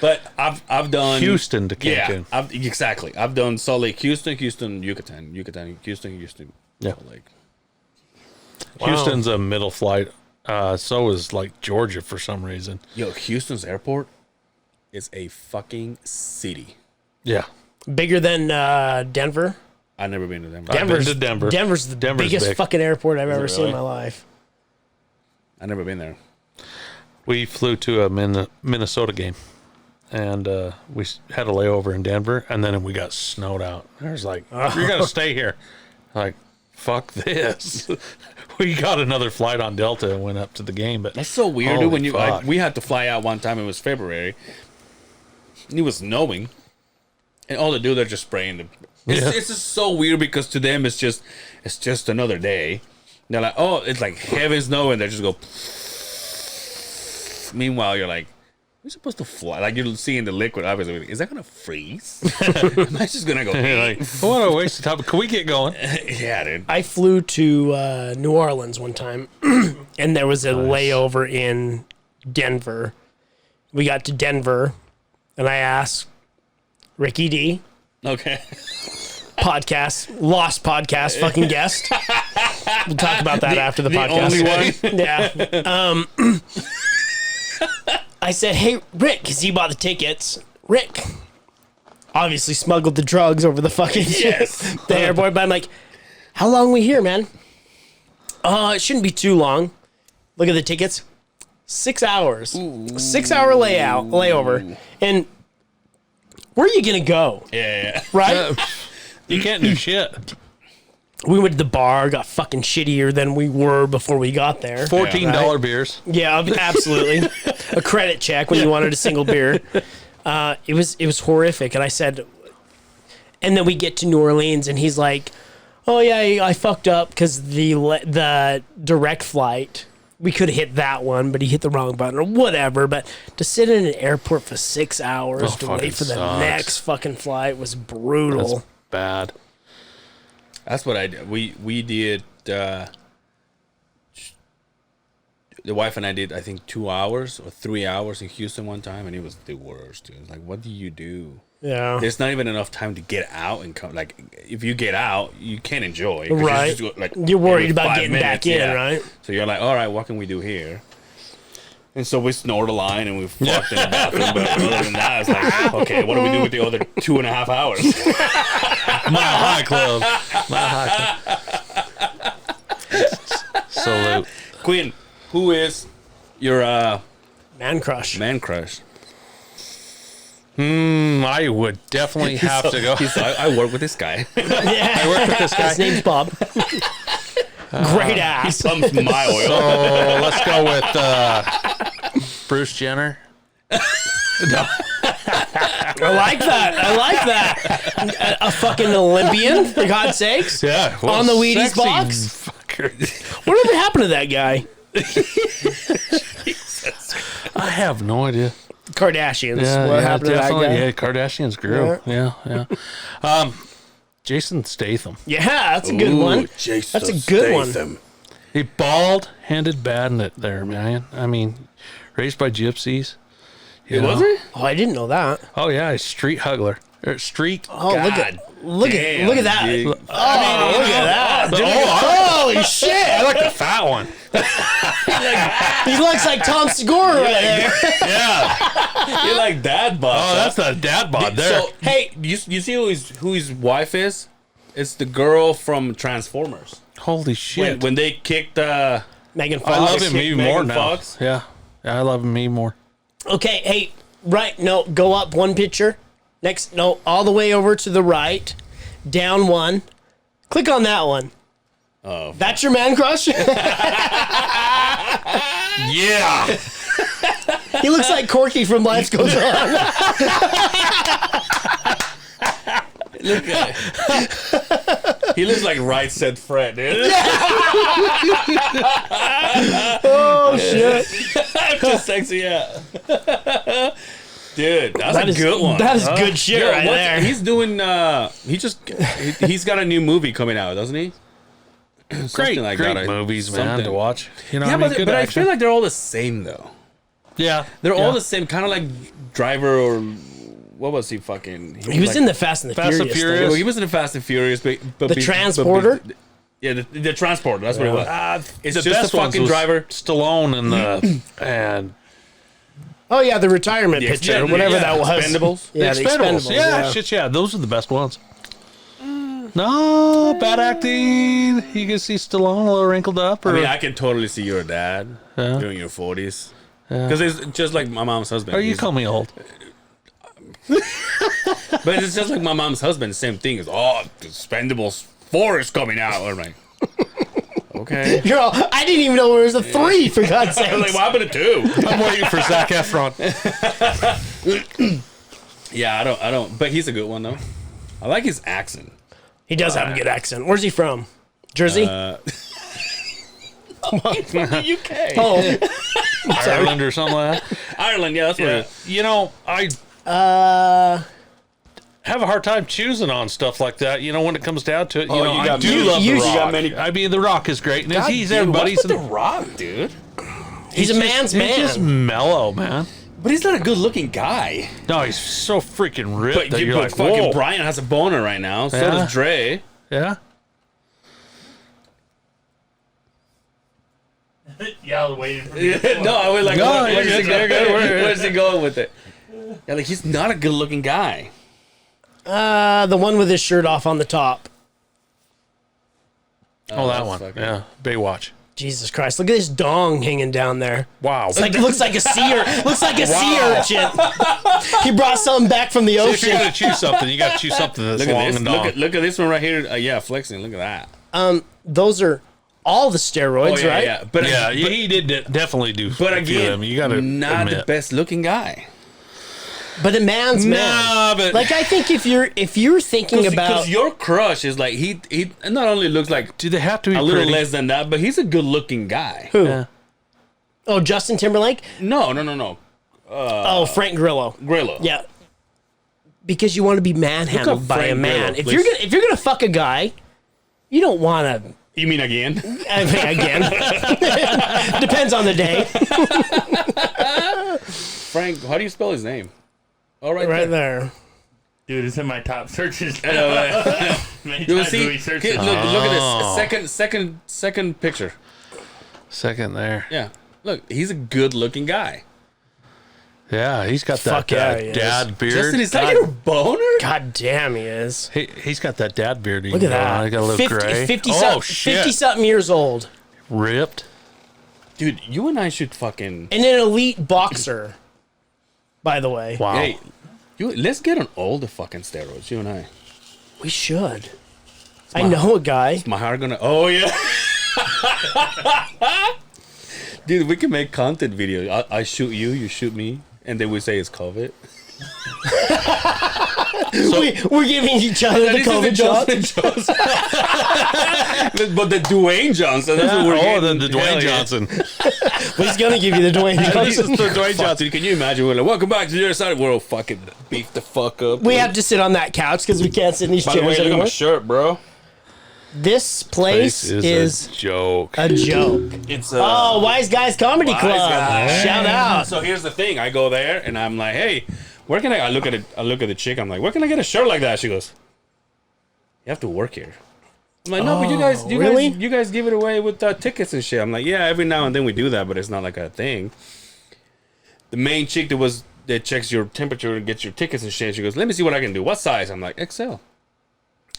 but I've done Houston to Yeah, Cancun. I've done Salt Lake, Houston, Yucatan, Houston. Yeah. Salt Lake. Houston's a middle flight. So is like Georgia for some reason. Yo, Houston's airport is a fucking city. Yeah. Bigger than Denver. I've never been to Denver. I've been to Denver. Denver's the biggest big. fucking airport I've ever seen in really? my life. I've never been there. We flew to a Minnesota game, and we had a layover in Denver, and then we got snowed out. I was like, "You're gonna stay here." Like, fuck this. We got another flight on Delta and went up to the game, but That's so weird, Holy dude. fuck. We had to fly out one time. It was February. And it was snowing, and all they do, they're just spraying the. It's just so weird because to them it's just another day. They're like, oh, it's like heaven snow, and they just go. Meanwhile, you're like, we're supposed to fly. Like you're seeing the liquid. Obviously, is that gonna freeze? Am I just gonna go? like, what a waste of time. Can we get going? Yeah, dude. I flew to New Orleans one time, and there was a layover in Denver. We got to Denver, and I asked Ricky D, Okay. lost podcast, fucking guest. We'll talk about that after the podcast. Only one. Yeah. I said, hey, Rick, because he bought the tickets. Rick obviously smuggled the drugs over the fucking the airport. But I'm like, how long we here, man? It shouldn't be too long. Look at the tickets. 6 hours. 6 hour layover. And where are you going to go? Yeah. Right? You can't do shit. We went to the bar, got fucking shittier than we were before we got there. $14 beers. Yeah, absolutely. A credit check when you wanted a single beer. It was horrific. And I said, and then we get to New Orleans, and he's like, "Oh yeah, I fucked up because the direct flight, we could have hit that one, but he hit the wrong button or whatever." But to sit in an airport for 6 hours to wait for the next fucking flight was brutal. That's bad. That's what I did. We did. The wife and I did, I think, 2 hours or 3 hours in Houston one time, and it was the worst, dude. Like, what do you do? Yeah. There's not even enough time to get out and come. Like, if you get out, you can't enjoy. 'Cause Right. You're worried about getting back in, right? So you're like, all right, what can we do here? And so we snored a line and we fucked in the bathroom. But other than that, it's like, okay, what do we do with the other 2.5 hours? Mile High Club. Mile High Club. Salute. Quinn, who is your Man crush. man crush? I would definitely have to go. I work with this guy. Yeah. I work with this guy. His name's Bob. Great ass. Pumps my oil. So let's go with Bruce Jenner. I like that. A fucking Olympian, for God's sakes. Yeah. well, On the Wheaties sexy box? fucker. Whatever happened to that guy? I have no idea. Kardashians. What happened to that definitely. guy? Yeah, Kardashians grew. Yeah. Jason Statham. Yeah, that's a good one. That's a good one. He bald-handed bandit there, man. I mean, raised by gypsies. You know? Was it? Oh, I didn't know that. Oh yeah, he's street huggler. Street. Oh, look at that. Damn, Look at that. dude. Look at that. Holy shit. I like the fat one. He looks like Tom Segura right there. Yeah. You're like dad bod. Oh, that's the dad bod there. So, hey, you see who his wife is? It's the girl from Transformers. Holy shit. When they kicked Megan Fox. I love him even more Megan now. Fox? Yeah, I love him even more. Okay, hey, right, no, go up one picture. Next, no, all the way over to the right. Down one. Click on that one. Oh. That's your man crush? Yeah. He looks like Corky from Life Goes On. Look at he looks like Right Said Fred, dude. Oh, shit. I'm just sexy, yeah. Dude, that's That a is good one. That is good shit Yo, right there. He's doing, he's got a new movie coming out, doesn't he? Great like great that. movies, man, Something. to watch. You know, Yeah, I mean, but, good I action. feel like they're all the same, though. Yeah. They're all Yeah. the same, kind of like Driver or what was he fucking? He was like, in the Fast and the Fast and Furious. Furious. thing. Well, he was in the Fast and Furious, but The Transporter? Yeah, the Transporter. That's what it was. It's the just best a ones fucking was driver. Stallone and the and Oh, yeah, the retirement picture, yeah, whatever yeah, that was. Expendables? Yeah, the the Expendables. Yeah, shit, yeah, those are the best ones. No, bad acting. You can see Stallone a little wrinkled up. Or, I mean, I can totally see your dad during your 40s. Because it's just like my mom's husband. or you call me old. But it's just like my mom's husband. Same thing. Is the Expendables 4 is coming out. I'm like, okay. You're all, I didn't even know there was a 3, for God's sake. I'm like, what happened to 2? I'm waiting for Zac Efron. Yeah, I don't. But he's a good one though. I like his accent. He does have a good accent. Where's he from? Jersey? UK. Oh, Ireland or something like that. Ireland. Yeah, that's what it is. You know, I have a hard time choosing on stuff like that. You know, when it comes down to it, you know, you I got do many- love you The got Rock. many- I mean, The Rock is great, and he's Dude, everybody's. what's with the Rock, dude? he's a man's He's man. just mellow, man. But he's not a good-looking guy. No, he's so freaking ripped But, that you're like, fucking whoa. Brian has a boner right now. So Yeah. does Dre. Yeah. Yeah, I was waiting for No, I was like, No, where's you're he good, going? you're good. Where's he going with it? Yeah, like he's not a good-looking guy. The one with his shirt off on the top. Oh, that that's one. fucking- Yeah. Baywatch. Jesus Christ! Look at this dong hanging down there. Wow. It's like it looks like a sea urchin. He brought something back from the If you're ocean. gonna chew something, you gotta chew something that's Look at long this. and long. Look at this one right here. Yeah, flexing. Look at that. Those are all the steroids, right? Yeah. But Yeah, he did definitely do. But a few of again, them. You gotta not admit. the best looking guy. But a man's man. Nah, but Like I think if you're thinking about Because your crush is like he not only looks like do they have to be a little pretty? less than that, but he's a good looking guy. who? Yeah. Oh, Justin Timberlake. No. Oh, Frank Grillo. Grillo. Yeah. Because you want to be manhandled up by a Frank man. Grillo, If you're gonna fuck a guy, you don't want to. You mean again? I mean, again, depends on the day. Frank, how do you spell his name? Oh, Right there. Dude, it's in my top searches. I know, Many You times see? we search Look it. at this. Second picture. Second there. Yeah. Look, he's a good looking guy. Yeah, he's got Fuck that yeah, he is. dad beard. Justin, is that your boner? God damn, he is. He's got that dad beard. Look at that. He got a little 50, gray. 50 oh shit! 50 something years old, Ripped. Dude, you and I should fucking. and an elite boxer. By the way, Wow. Hey, let's get on all the fucking steroids, you and I. we should. I know a guy. My heart gonna. Oh, yeah. Dude, we can make content videos. I shoot you, you shoot me, and then we say it's COVID. We're giving each other the COVID shot. But the Dwayne Johnson, that's what we're getting. the Hell Dwayne yeah. Johnson. But he's gonna give you the Dwayne This is Johnson. the Dwayne Johnson. Can you imagine? We're like, welcome back to the other side of the world. Fucking beef the fuck up. We have to sit on that couch because we can't sit in these By the way, chairs look at anymore. my shirt, bro. This place This is a joke. a joke. It's Oh, Wise Guys Comedy Wise Club! Guys. Shout out. So here's the thing. I go there and I'm like, hey, where can I look at it. I look at the chick. I'm like, where can I get a shirt like that? She goes, you have to work here. I'm like, no, but really? you guys give it away with tickets and shit. I'm like, yeah, every now and then we do that, but it's not like a thing. The main chick that checks your temperature and gets your tickets and shit. She goes, let me see what I can do. What size? I'm like, XL.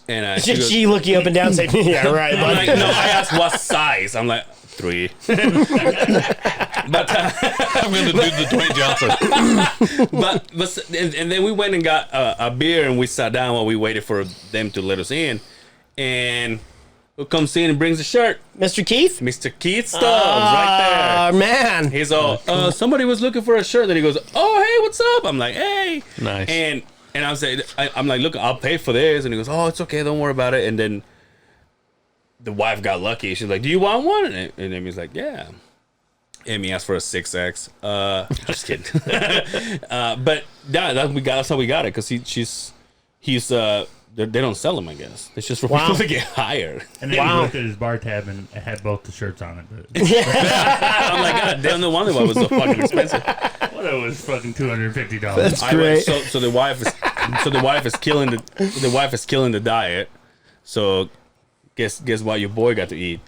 And she goes, She looking up and down saying, yeah, right, I'm buddy. like, no, I asked what size. I'm like, 3. But I'm gonna do the Dwayne Johnson. and then we went and got a beer and we sat down while we waited for them to let us in. And who comes in and brings a shirt? Mr. Keith? Mr. Keith Stubbs, right Oh, man. there. He's all, somebody was looking for a shirt. Then he goes, oh, hey, what's up? I'm like, hey. Nice. And I'm saying, I'm like, look, I'll pay for this. And he goes, oh, it's okay, don't worry about it. And then the wife got lucky. She's like, do you want one? And Emmy's like, yeah. Emmy asked for a 6X. Just kidding. But that's how we got it, because he's they don't sell them, I guess. It's just for Wow. people to get hired. And then Wow. he looked at his bar tab and it had both the shirts on it. But I'm like, God damn, no wonder why it was so fucking expensive. what it was fucking $250. That's great. So the wife is killing the diet. So guess what your boy got to eat?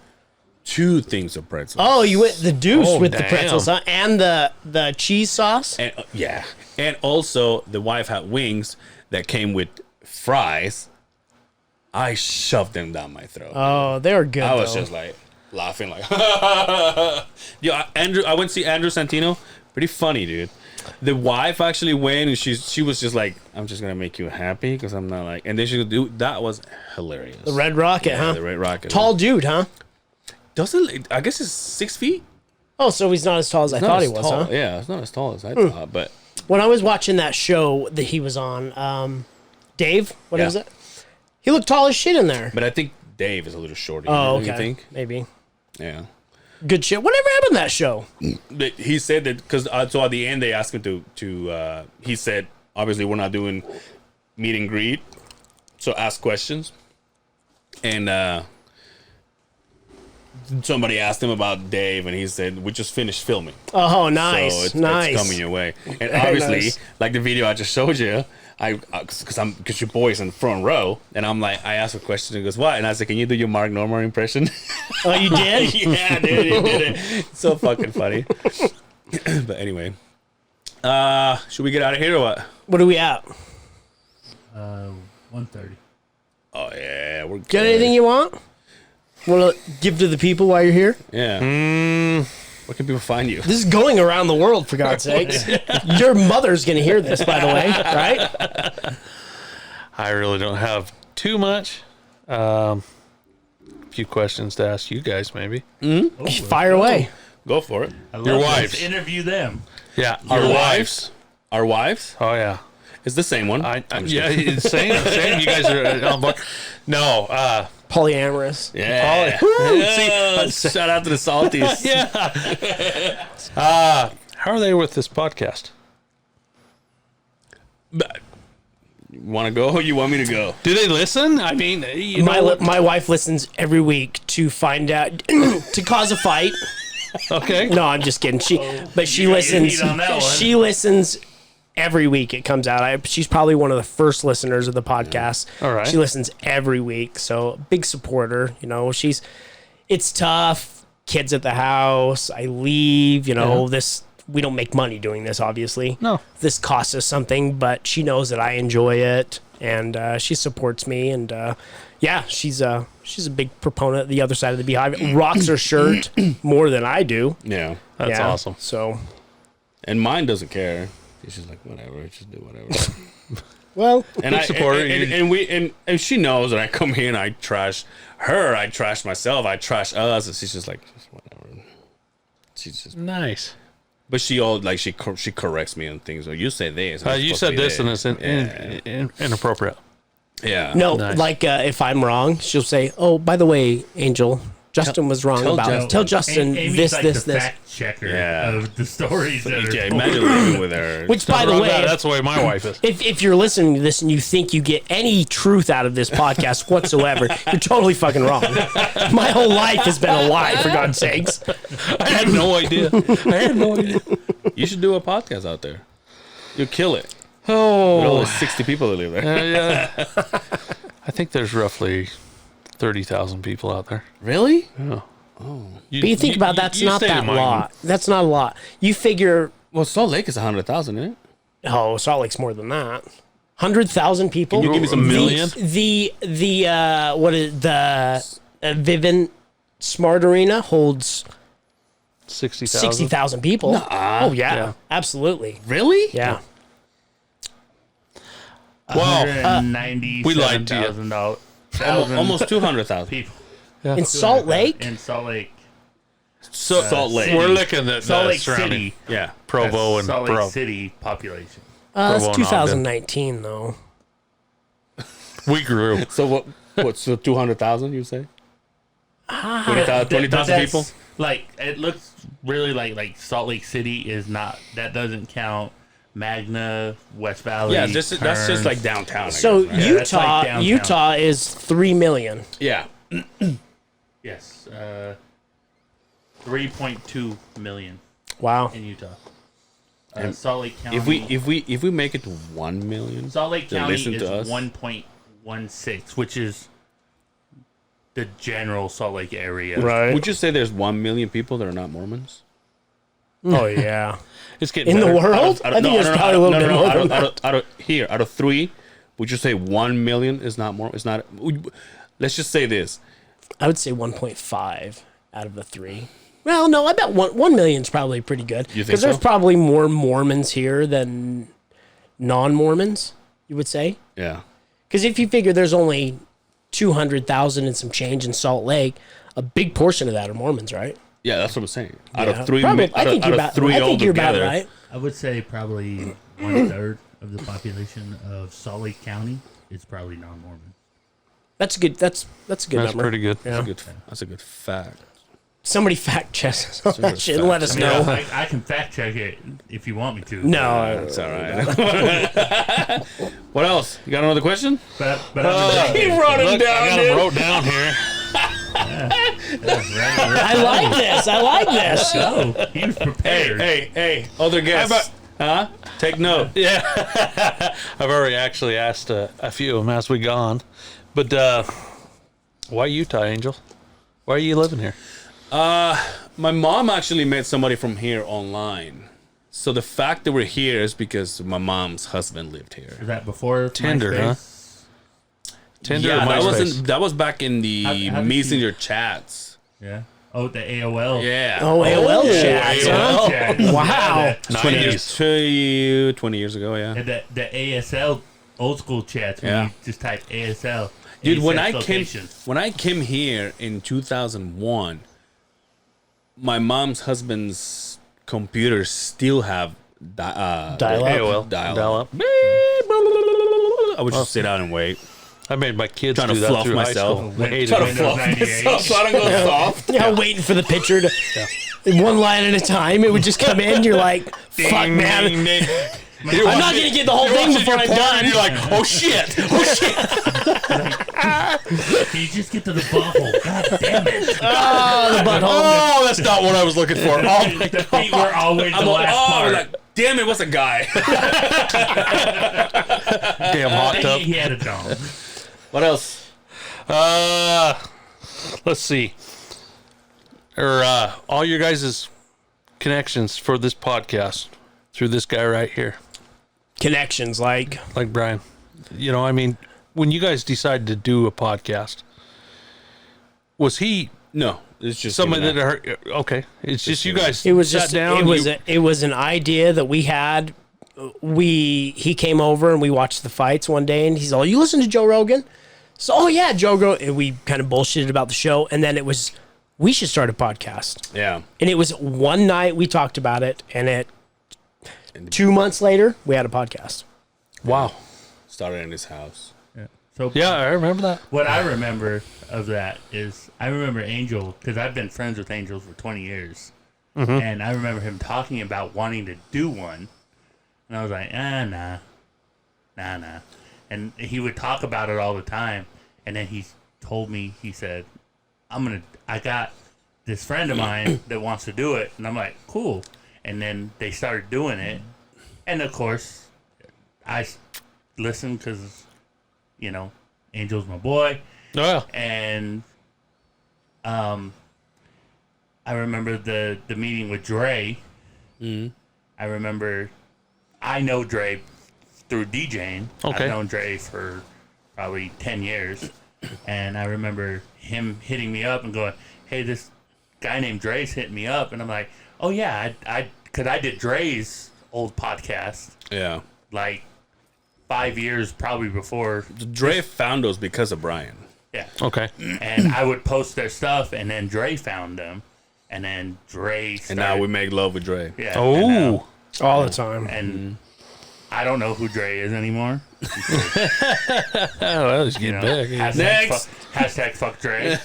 2 things of pretzels. Oh, you went the deuce Oh, with the damn. pretzels, huh? And the cheese sauce? And yeah. And also the wife had wings that came with fries. I shoved them down my throat. Oh, they were good, I was though. just like laughing like Yo, I went to see Andrew Santino. Pretty funny, dude. The wife actually went and she was just like, I'm just gonna make you happy because I'm not like, and then she would do that. Was hilarious. The Red Rocket, huh? The Red Rocket. Tall dude, huh? Doesn't, I guess it's 6 feet. Oh, so he's not as tall as I Not thought as he was, tall. huh? Yeah, it's not as tall as I thought, but When I was watching that show that he was on, Dave, what Yeah. was it? He looked tall as shit in there. I think Dave is a little shorter. Oh, don't okay. You think? Maybe. Yeah. Good shit. Whatever happened to that show? He said that because so at the end they asked him to he said, obviously we're not doing meet and greet, so ask questions. And somebody asked him about Dave, and he said, we just finished filming. Oh, nice. So it's nice. coming your way. And obviously, nice. like the video I just showed you, because your boy's in the front row, and I'm like, I asked a question, and he goes, what? And I said, can you do your Mark Normand impression? Oh, you did? Yeah, dude, he did it. It's so fucking funny. But anyway, should we get out of here or what? What are we at? 130. Oh yeah, we're good. Got anything you want? Want to give to the people while you're here? Yeah. Where can people find you? This is going around the world, for God's sakes. Your mother's going to hear this, by the way, right? I really don't have too much. A few questions to ask you guys, maybe. Fire away. Go for it. I love Your this. wives. Interview them. Yeah, Our your wives. Our wives? Oh yeah, It's the same one. yeah. Same. You guys are on board. No, Polyamorous. Yeah. See, shout out to the Salties. yeah. How are they with this podcast? You want to go? Or you want me to go? Do they listen? I mean, you know, My wife listens every week to find out, to cause a fight. okay. No, I'm just kidding. She you got listens. your heat on that one. She listens every week. It comes out. She's probably one of the first listeners of the podcast. All right. She listens every week. So big supporter. You know, it's tough. Kids at the house. I leave. You know, we don't make money doing this. Obviously, No. This costs us something, but she knows that I enjoy it, and she supports me. And yeah, she's a big proponent of the other side of the Beehive. Rocks her shirt more than I do. Yeah. That's Yeah, awesome. So, And mine doesn't care. She's just like, whatever, just do whatever. well, And I support her. and she knows that I come here and I trash her, I trash myself, I trash us, and she's just like, just whatever. She's just, Nice. but she corrects me on things. Or you say this. You said this, and it's inappropriate. Yeah. no, Nice. like if I'm wrong, she'll say, "Oh, by the way, Angel, Justin was wrong tell about Justin. it. Tell Justin Amy's this, like this, the this." fact checker Yeah. of the stories that are Okay, told. imagine living with her. Which, by the Wrong way, guy. That's the way my wife is. if you're listening to this and you think you get any truth out of this podcast whatsoever, you're totally fucking wrong. My whole life has been a lie, for God's sakes. I had no idea. You should do a podcast out there. You'll kill it. With Oh, all the 60 people that live there. yeah. I think there's roughly 30,000 people out there. Really? Yeah. But you think about that's not that lot. That's not a lot. You figure, Well, Salt Lake is 100,000, isn't it? oh, Salt Lake's more than that. 100,000 people. Can you give me some million? The what is the Vivint Smart Arena holds 60,000. 60,000 people. Oh yeah, Yeah. absolutely. Really? Yeah. Wow. We lied to you. $197,000 Almost 200,000. people In Salt Lake, in Salt Lake. So, Salt Lake. We're looking at Salt the Lake surrounding City. Yeah. Provo and Salt Lake Pro. City population. it's Provo and 2019 though. We grew. So so 200,000, you say? 20,000 But that's, people? Like, it looks really like Salt Lake City is not, that doesn't count Magna, West Valley. Yeah, that's just Kearns. like downtown. I So guess, right? Yeah, that's like Utah, downtown. Utah is 3 million. Yeah. Yes. 3.2 million Wow. in Utah. Salt Lake County. If we make it to 1 million, Salt Lake to County listen is to us. 1.16, which is the general Salt Lake area. Right. would you say there's 1 million people that are not Mormons? Oh yeah. It's getting In the better. world, I think there's probably a little bit more than that. Out of 3, would you say 1 million is not more? It's not. Let's just say this. I would say 1.5 out of the 3. Well, no, I bet 1 million is probably pretty good. You think Because there's so? probably more Mormons here than non-Mormons, you would say. Yeah. Because if you figure there's only 200,000 and some change in Salt Lake, a big portion of that are Mormons, right? Yeah, that's what I'm saying. Out Yeah. of 3, Probably, out I think of you're about, three I think you're about altogether, right. I would say probably 1/3 of the population of Salt Lake County is probably non-Mormon. That's good. That's a good That's number. pretty good. Yeah. That's a good fact. Somebody fact check us on that good shit and let us know. I can fact check it if you want me to. No, It's all right. What else? You got another question? But I'm He wrote Look, it down. I got dude. them wrote down here. I like this. I like this. Oh, he was prepared. Hey, other guests. Huh? Take note. Yeah. I've already actually asked a few of them as we gone. But why Utah, Angel? Why are you living here? My mom actually met somebody from here online. So the fact that we're here is because my mom's husband lived here. Is that before Tinder, MySpace? Tinder Yeah, or MySpace? that was back in the How did Messenger chats. Yeah. Oh, the AOL. Yeah. Oh, AOL chats, huh? Chat. Wow. 20 years ago, yeah. And the ASL old school chats when Yeah. you just type ASL. Dude, when ASL I locations. came here in 2001, my mom's husband's computers still have Dial-up. AOL. dial-up. I would just sit down and wait. I made my kids Trying do to that fluff through myself. high school. They hated Try to it. fluff 98. myself so I don't go soft. Yeah, waiting for the picture to one line at a time. It would just come in. You're like, fuck, man. I'm not gonna get the whole thing before I'm done. You're like, oh shit, oh shit. Can you just get to the butthole? God damn it. Oh, the butthole. Oh, that's not what I was looking for. Oh my The feet were always the last part. like, damn it, what's a guy? Damn hot tub. He had a dome. What else? Let's see. All your guys' connections for this podcast through this guy right here, Connections, like Brian. You know, I mean, when you guys decided to do a podcast, was he No, it's just somebody you and that okay? It's just you guys. it was sat just down. it was an idea that we had. He came over and we watched the fights one day, and he's all, "You listen to Joe Rogan?" So, oh yeah, Joe Rogan. And we kind of bullshitted about the show, and then it was, we should start a podcast. Yeah. And it was one night we talked about it, and 2 months later we had a podcast. Wow. Started in his house. So Yeah, I remember that. what I remember of that is I remember Angel, because I've been friends with Angel for 20 years. And I remember him talking about wanting to do one. And I was like, nah. And he would talk about it all the time. And then he told me, he said, I got this friend of mine that wants to do it. And I'm like, cool. And then they started doing it. And of course, I listened because, you know, Angel's my boy. Oh, yeah. And I remember the meeting with Dre. I remember, I know Dre through DJing. Okay. I've known Dre for probably 10 years. And I remember him hitting me up and going, hey, this guy named Dre's hitting me up. And I'm like, oh yeah, because I did Dre's old podcast Yeah. like 5 years probably before. Dre found us because of Brian. Yeah. Okay. And I would post their stuff, and then Dre found them, and then Dre started, And now we make love with Dre. yeah, Oh. All the time. and I don't know who Dre is anymore. Oh, well, he's You getting know, big. hashtag fuck Dre.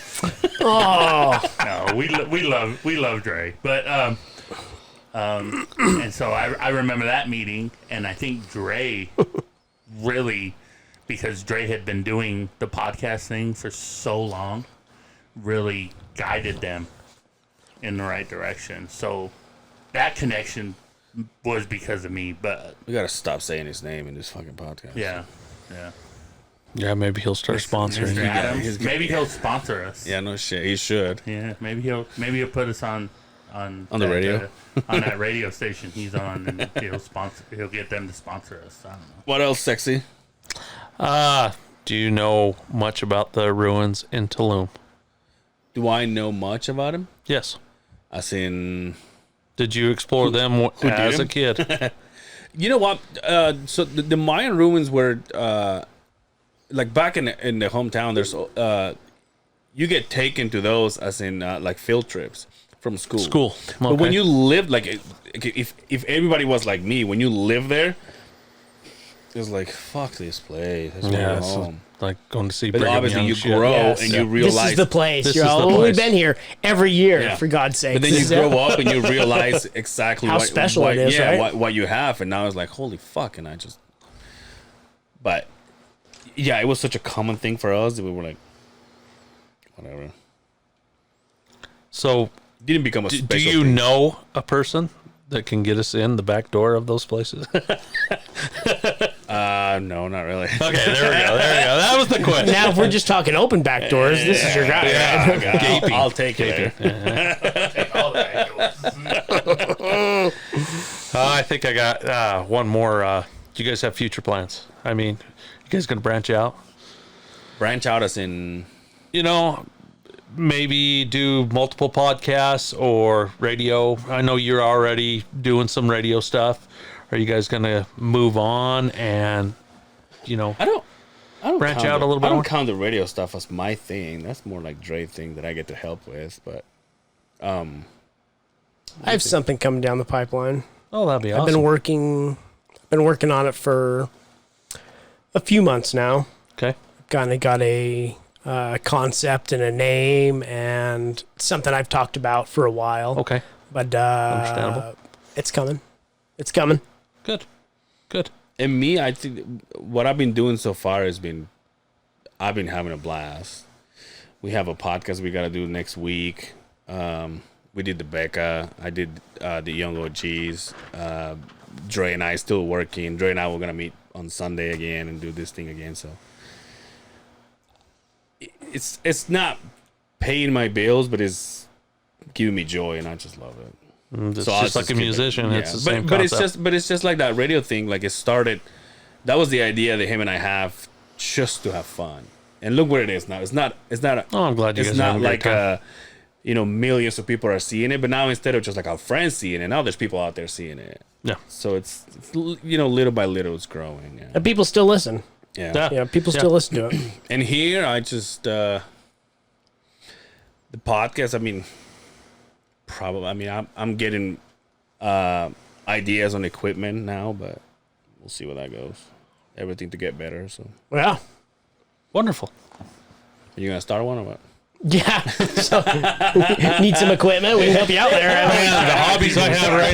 Oh, No, we love Dre, but and so I remember that meeting, and I think Dre really, because Dre had been doing the podcast thing for so long, really guided them in the right direction. So that connection was because of me, but We gotta stop saying his name in this fucking podcast. yeah. Yeah, maybe he'll start sponsoring Mr. you. Adams, maybe he'll sponsor us. Yeah, no shit. He should. Yeah, maybe he'll put us on the that, radio? on that radio station he's on, and he'll get them to sponsor us. I don't know. What else, sexy? Do you know much about the ruins in Tulum? Do I know much about him? Yes. I seen. Did you explore them as him? a kid? You know what? So the Mayan ruins were like back in the hometown. There's you get taken to those as in like field trips from school. School. But when Okay. you live like if everybody was like me, when you live there, it was like fuck this place. Let's Yeah, go it's home. like going to see But Brigham obviously Young you shit. grow Yes. and Yeah. you realize this is the place. This You're is all, the well, we've place. been here every year, Yeah. for God's sake. But then you grow up and you realize exactly How special it is, right? what you have, and now it's like holy fuck, and I just. But yeah, it was such a common thing for us that we were like, whatever. So, Didn't become a do special you thing. know a person that can get us in the back door of those places? No, not really. Okay, there we go. That was the question. Now, if we're just talking open back doors, this is your guy. Yeah, Right? okay, Gaping. I'll take it. All that goes. I think I got one more. Do you guys have future plans? I mean, you guys going to branch out? Branch out as in... Maybe do multiple podcasts or radio. I know you're already doing some radio stuff. Are you guys going to move on and, I don't branch count out a little bit I don't more? count the radio stuff as my thing. That's more like Dre's thing that I get to help with. But I have something coming down the pipeline. Oh, that'd be I've awesome. been working on it for a few months now. Okay. Kind of got a concept and a name and something I've talked about for a while. Okay. But Understandable. it's coming. It's coming. Good. and me, I think what I've been doing so far I've been having a blast. We have a podcast we got to do next week. We did the Becca. I did the Young OGs. Dre and I still working. Dre and I were going to meet on Sunday again and do this thing again. So it's not paying my bills, but it's giving me joy, and I just love it. It's So I'll just like a keep it. musician. Yeah. It's the same but concept. it's just like that radio thing. Like it started. That was the idea that him and I have, just to have fun. And look where it is now. It's not. Oh, I'm glad you It's guys are not having a like great time. millions of people are seeing it. But now instead of just like our friends seeing it, now there's people out there seeing it. Yeah. So it's little by little it's growing. Yeah. And people still listen. Yeah. Yeah, people still listen to it. And here I just the podcast. I mean, probably. I mean, I'm getting ideas on equipment now, but we'll see where that goes. Everything to get better. So, Yeah. Wonderful. are you gonna start one or what? Yeah. So, need some equipment? We can help you out there. The hobbies I have right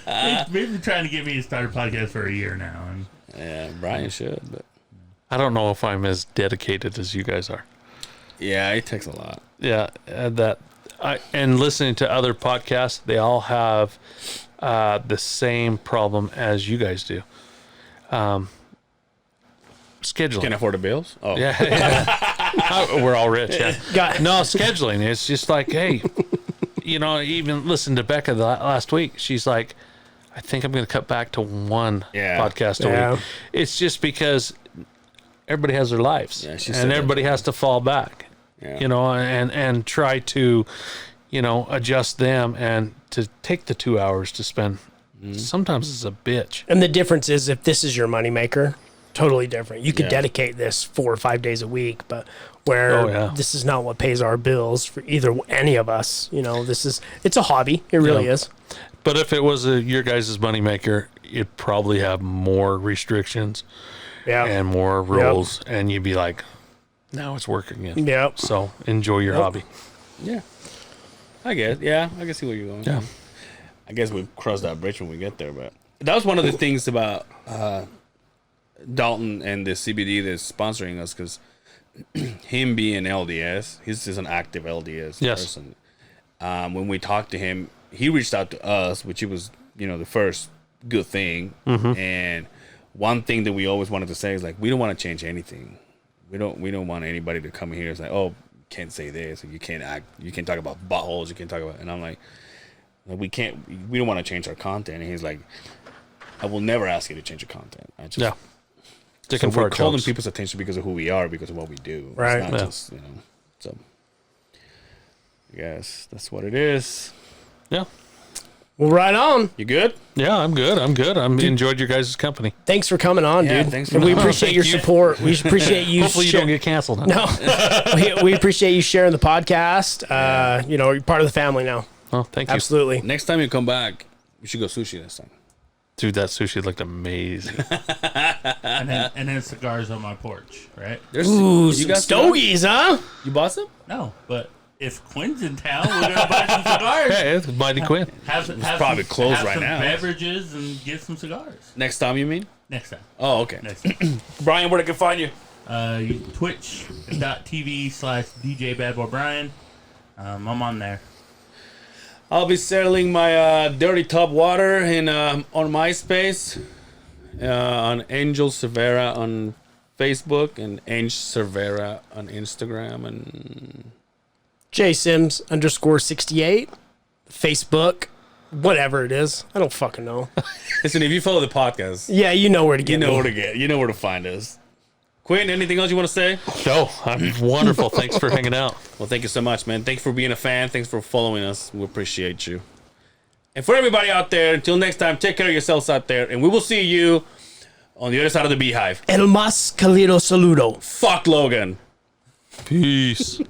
now. They've been trying to get me to start a podcast for a year now, and Yeah, Brian should, but I don't know if I'm as dedicated as you guys are. yeah, it takes a lot. Yeah, and listening to other podcasts, they all have the same problem as you guys do. Scheduling. Can't afford the bills. Oh, Yeah. We're all rich. Yeah. No, scheduling. It's just like, hey, even listen to Becca last week. She's like, I think I'm going to cut back to one podcast a week. It's just because everybody has their lives, Yeah, she said and that. everybody has to fall back, Yeah. and try to, adjust them and to take the 2 hours to spend. Sometimes it's a bitch. And the difference is if this is your moneymaker, totally different. You could dedicate this 4 or 5 days a week, but where this is not what pays our bills for either any of us. It's a hobby. It really is. But if it was your guys' moneymaker, you'd probably have more restrictions and more rules, and you'd be like, now it's working again. Yep. So enjoy your hobby. Yeah. I guess. Yeah, I can see where you're going. Yeah. I guess we'll cross that bridge when we get there. But that was one of the things about Dalton and the CBD that's sponsoring us, because him being LDS, he's just an active LDS person. When we talked to him, he reached out to us, which it was, the first good thing. And one thing that we always wanted to say is like, we don't want to change anything. We don't want anybody to come here and say, oh, you can't say this, or you can't talk about buttholes, you can't talk about, and I'm like we don't want to change our content. And he's like, I will never ask you to change your content. I just Sticking so for we're our calling jokes. people's attention because of who we are, because of what we do. Right. It's not just, so I guess that's what it is. Yeah. Well, right on. You good? Yeah, I'm good. I'm enjoyed your guys' company. Thanks for coming on, Yeah, dude. thanks for And we coming on. appreciate Thank your you. support. We appreciate you. Hopefully you don't get canceled. Huh? No, we appreciate you sharing the podcast. You're part of the family now. Oh, thank you. Absolutely. Next time you come back, we should go sushi this time. Dude, that sushi looked amazing. and then cigars on my porch, right? Ooh, you some got stogies, huh? You bought some? No, but if Quinn's in town, we're gonna buy some cigars. Hey, it's Mighty Quinn. Have probably closed have right some now. beverages and get some cigars Next time, you mean? next time. Oh, okay. Next time. Brian, where they can find you? Twitch.tv/DJ Bad Boy Brian. I'm on there. I'll be selling my dirty top water in on MySpace, on Angel Cervera on Facebook, and Angel Cervera on Instagram, and JSims_68, Facebook, whatever it is. I don't fucking know. listen. If you follow the podcast, Yeah, you know where to get you know me. where to get. You know where to find us. Quinn, anything else you want to say? No, I'm wonderful. Thanks for hanging out. Well, thank you so much, man. Thank you for being a fan. Thanks for following us. We appreciate you. And for everybody out there, until next time, take care of yourselves out there, and we will see you on the other side of the Beehive. El más cálido saludo. Fuck Logan. Peace.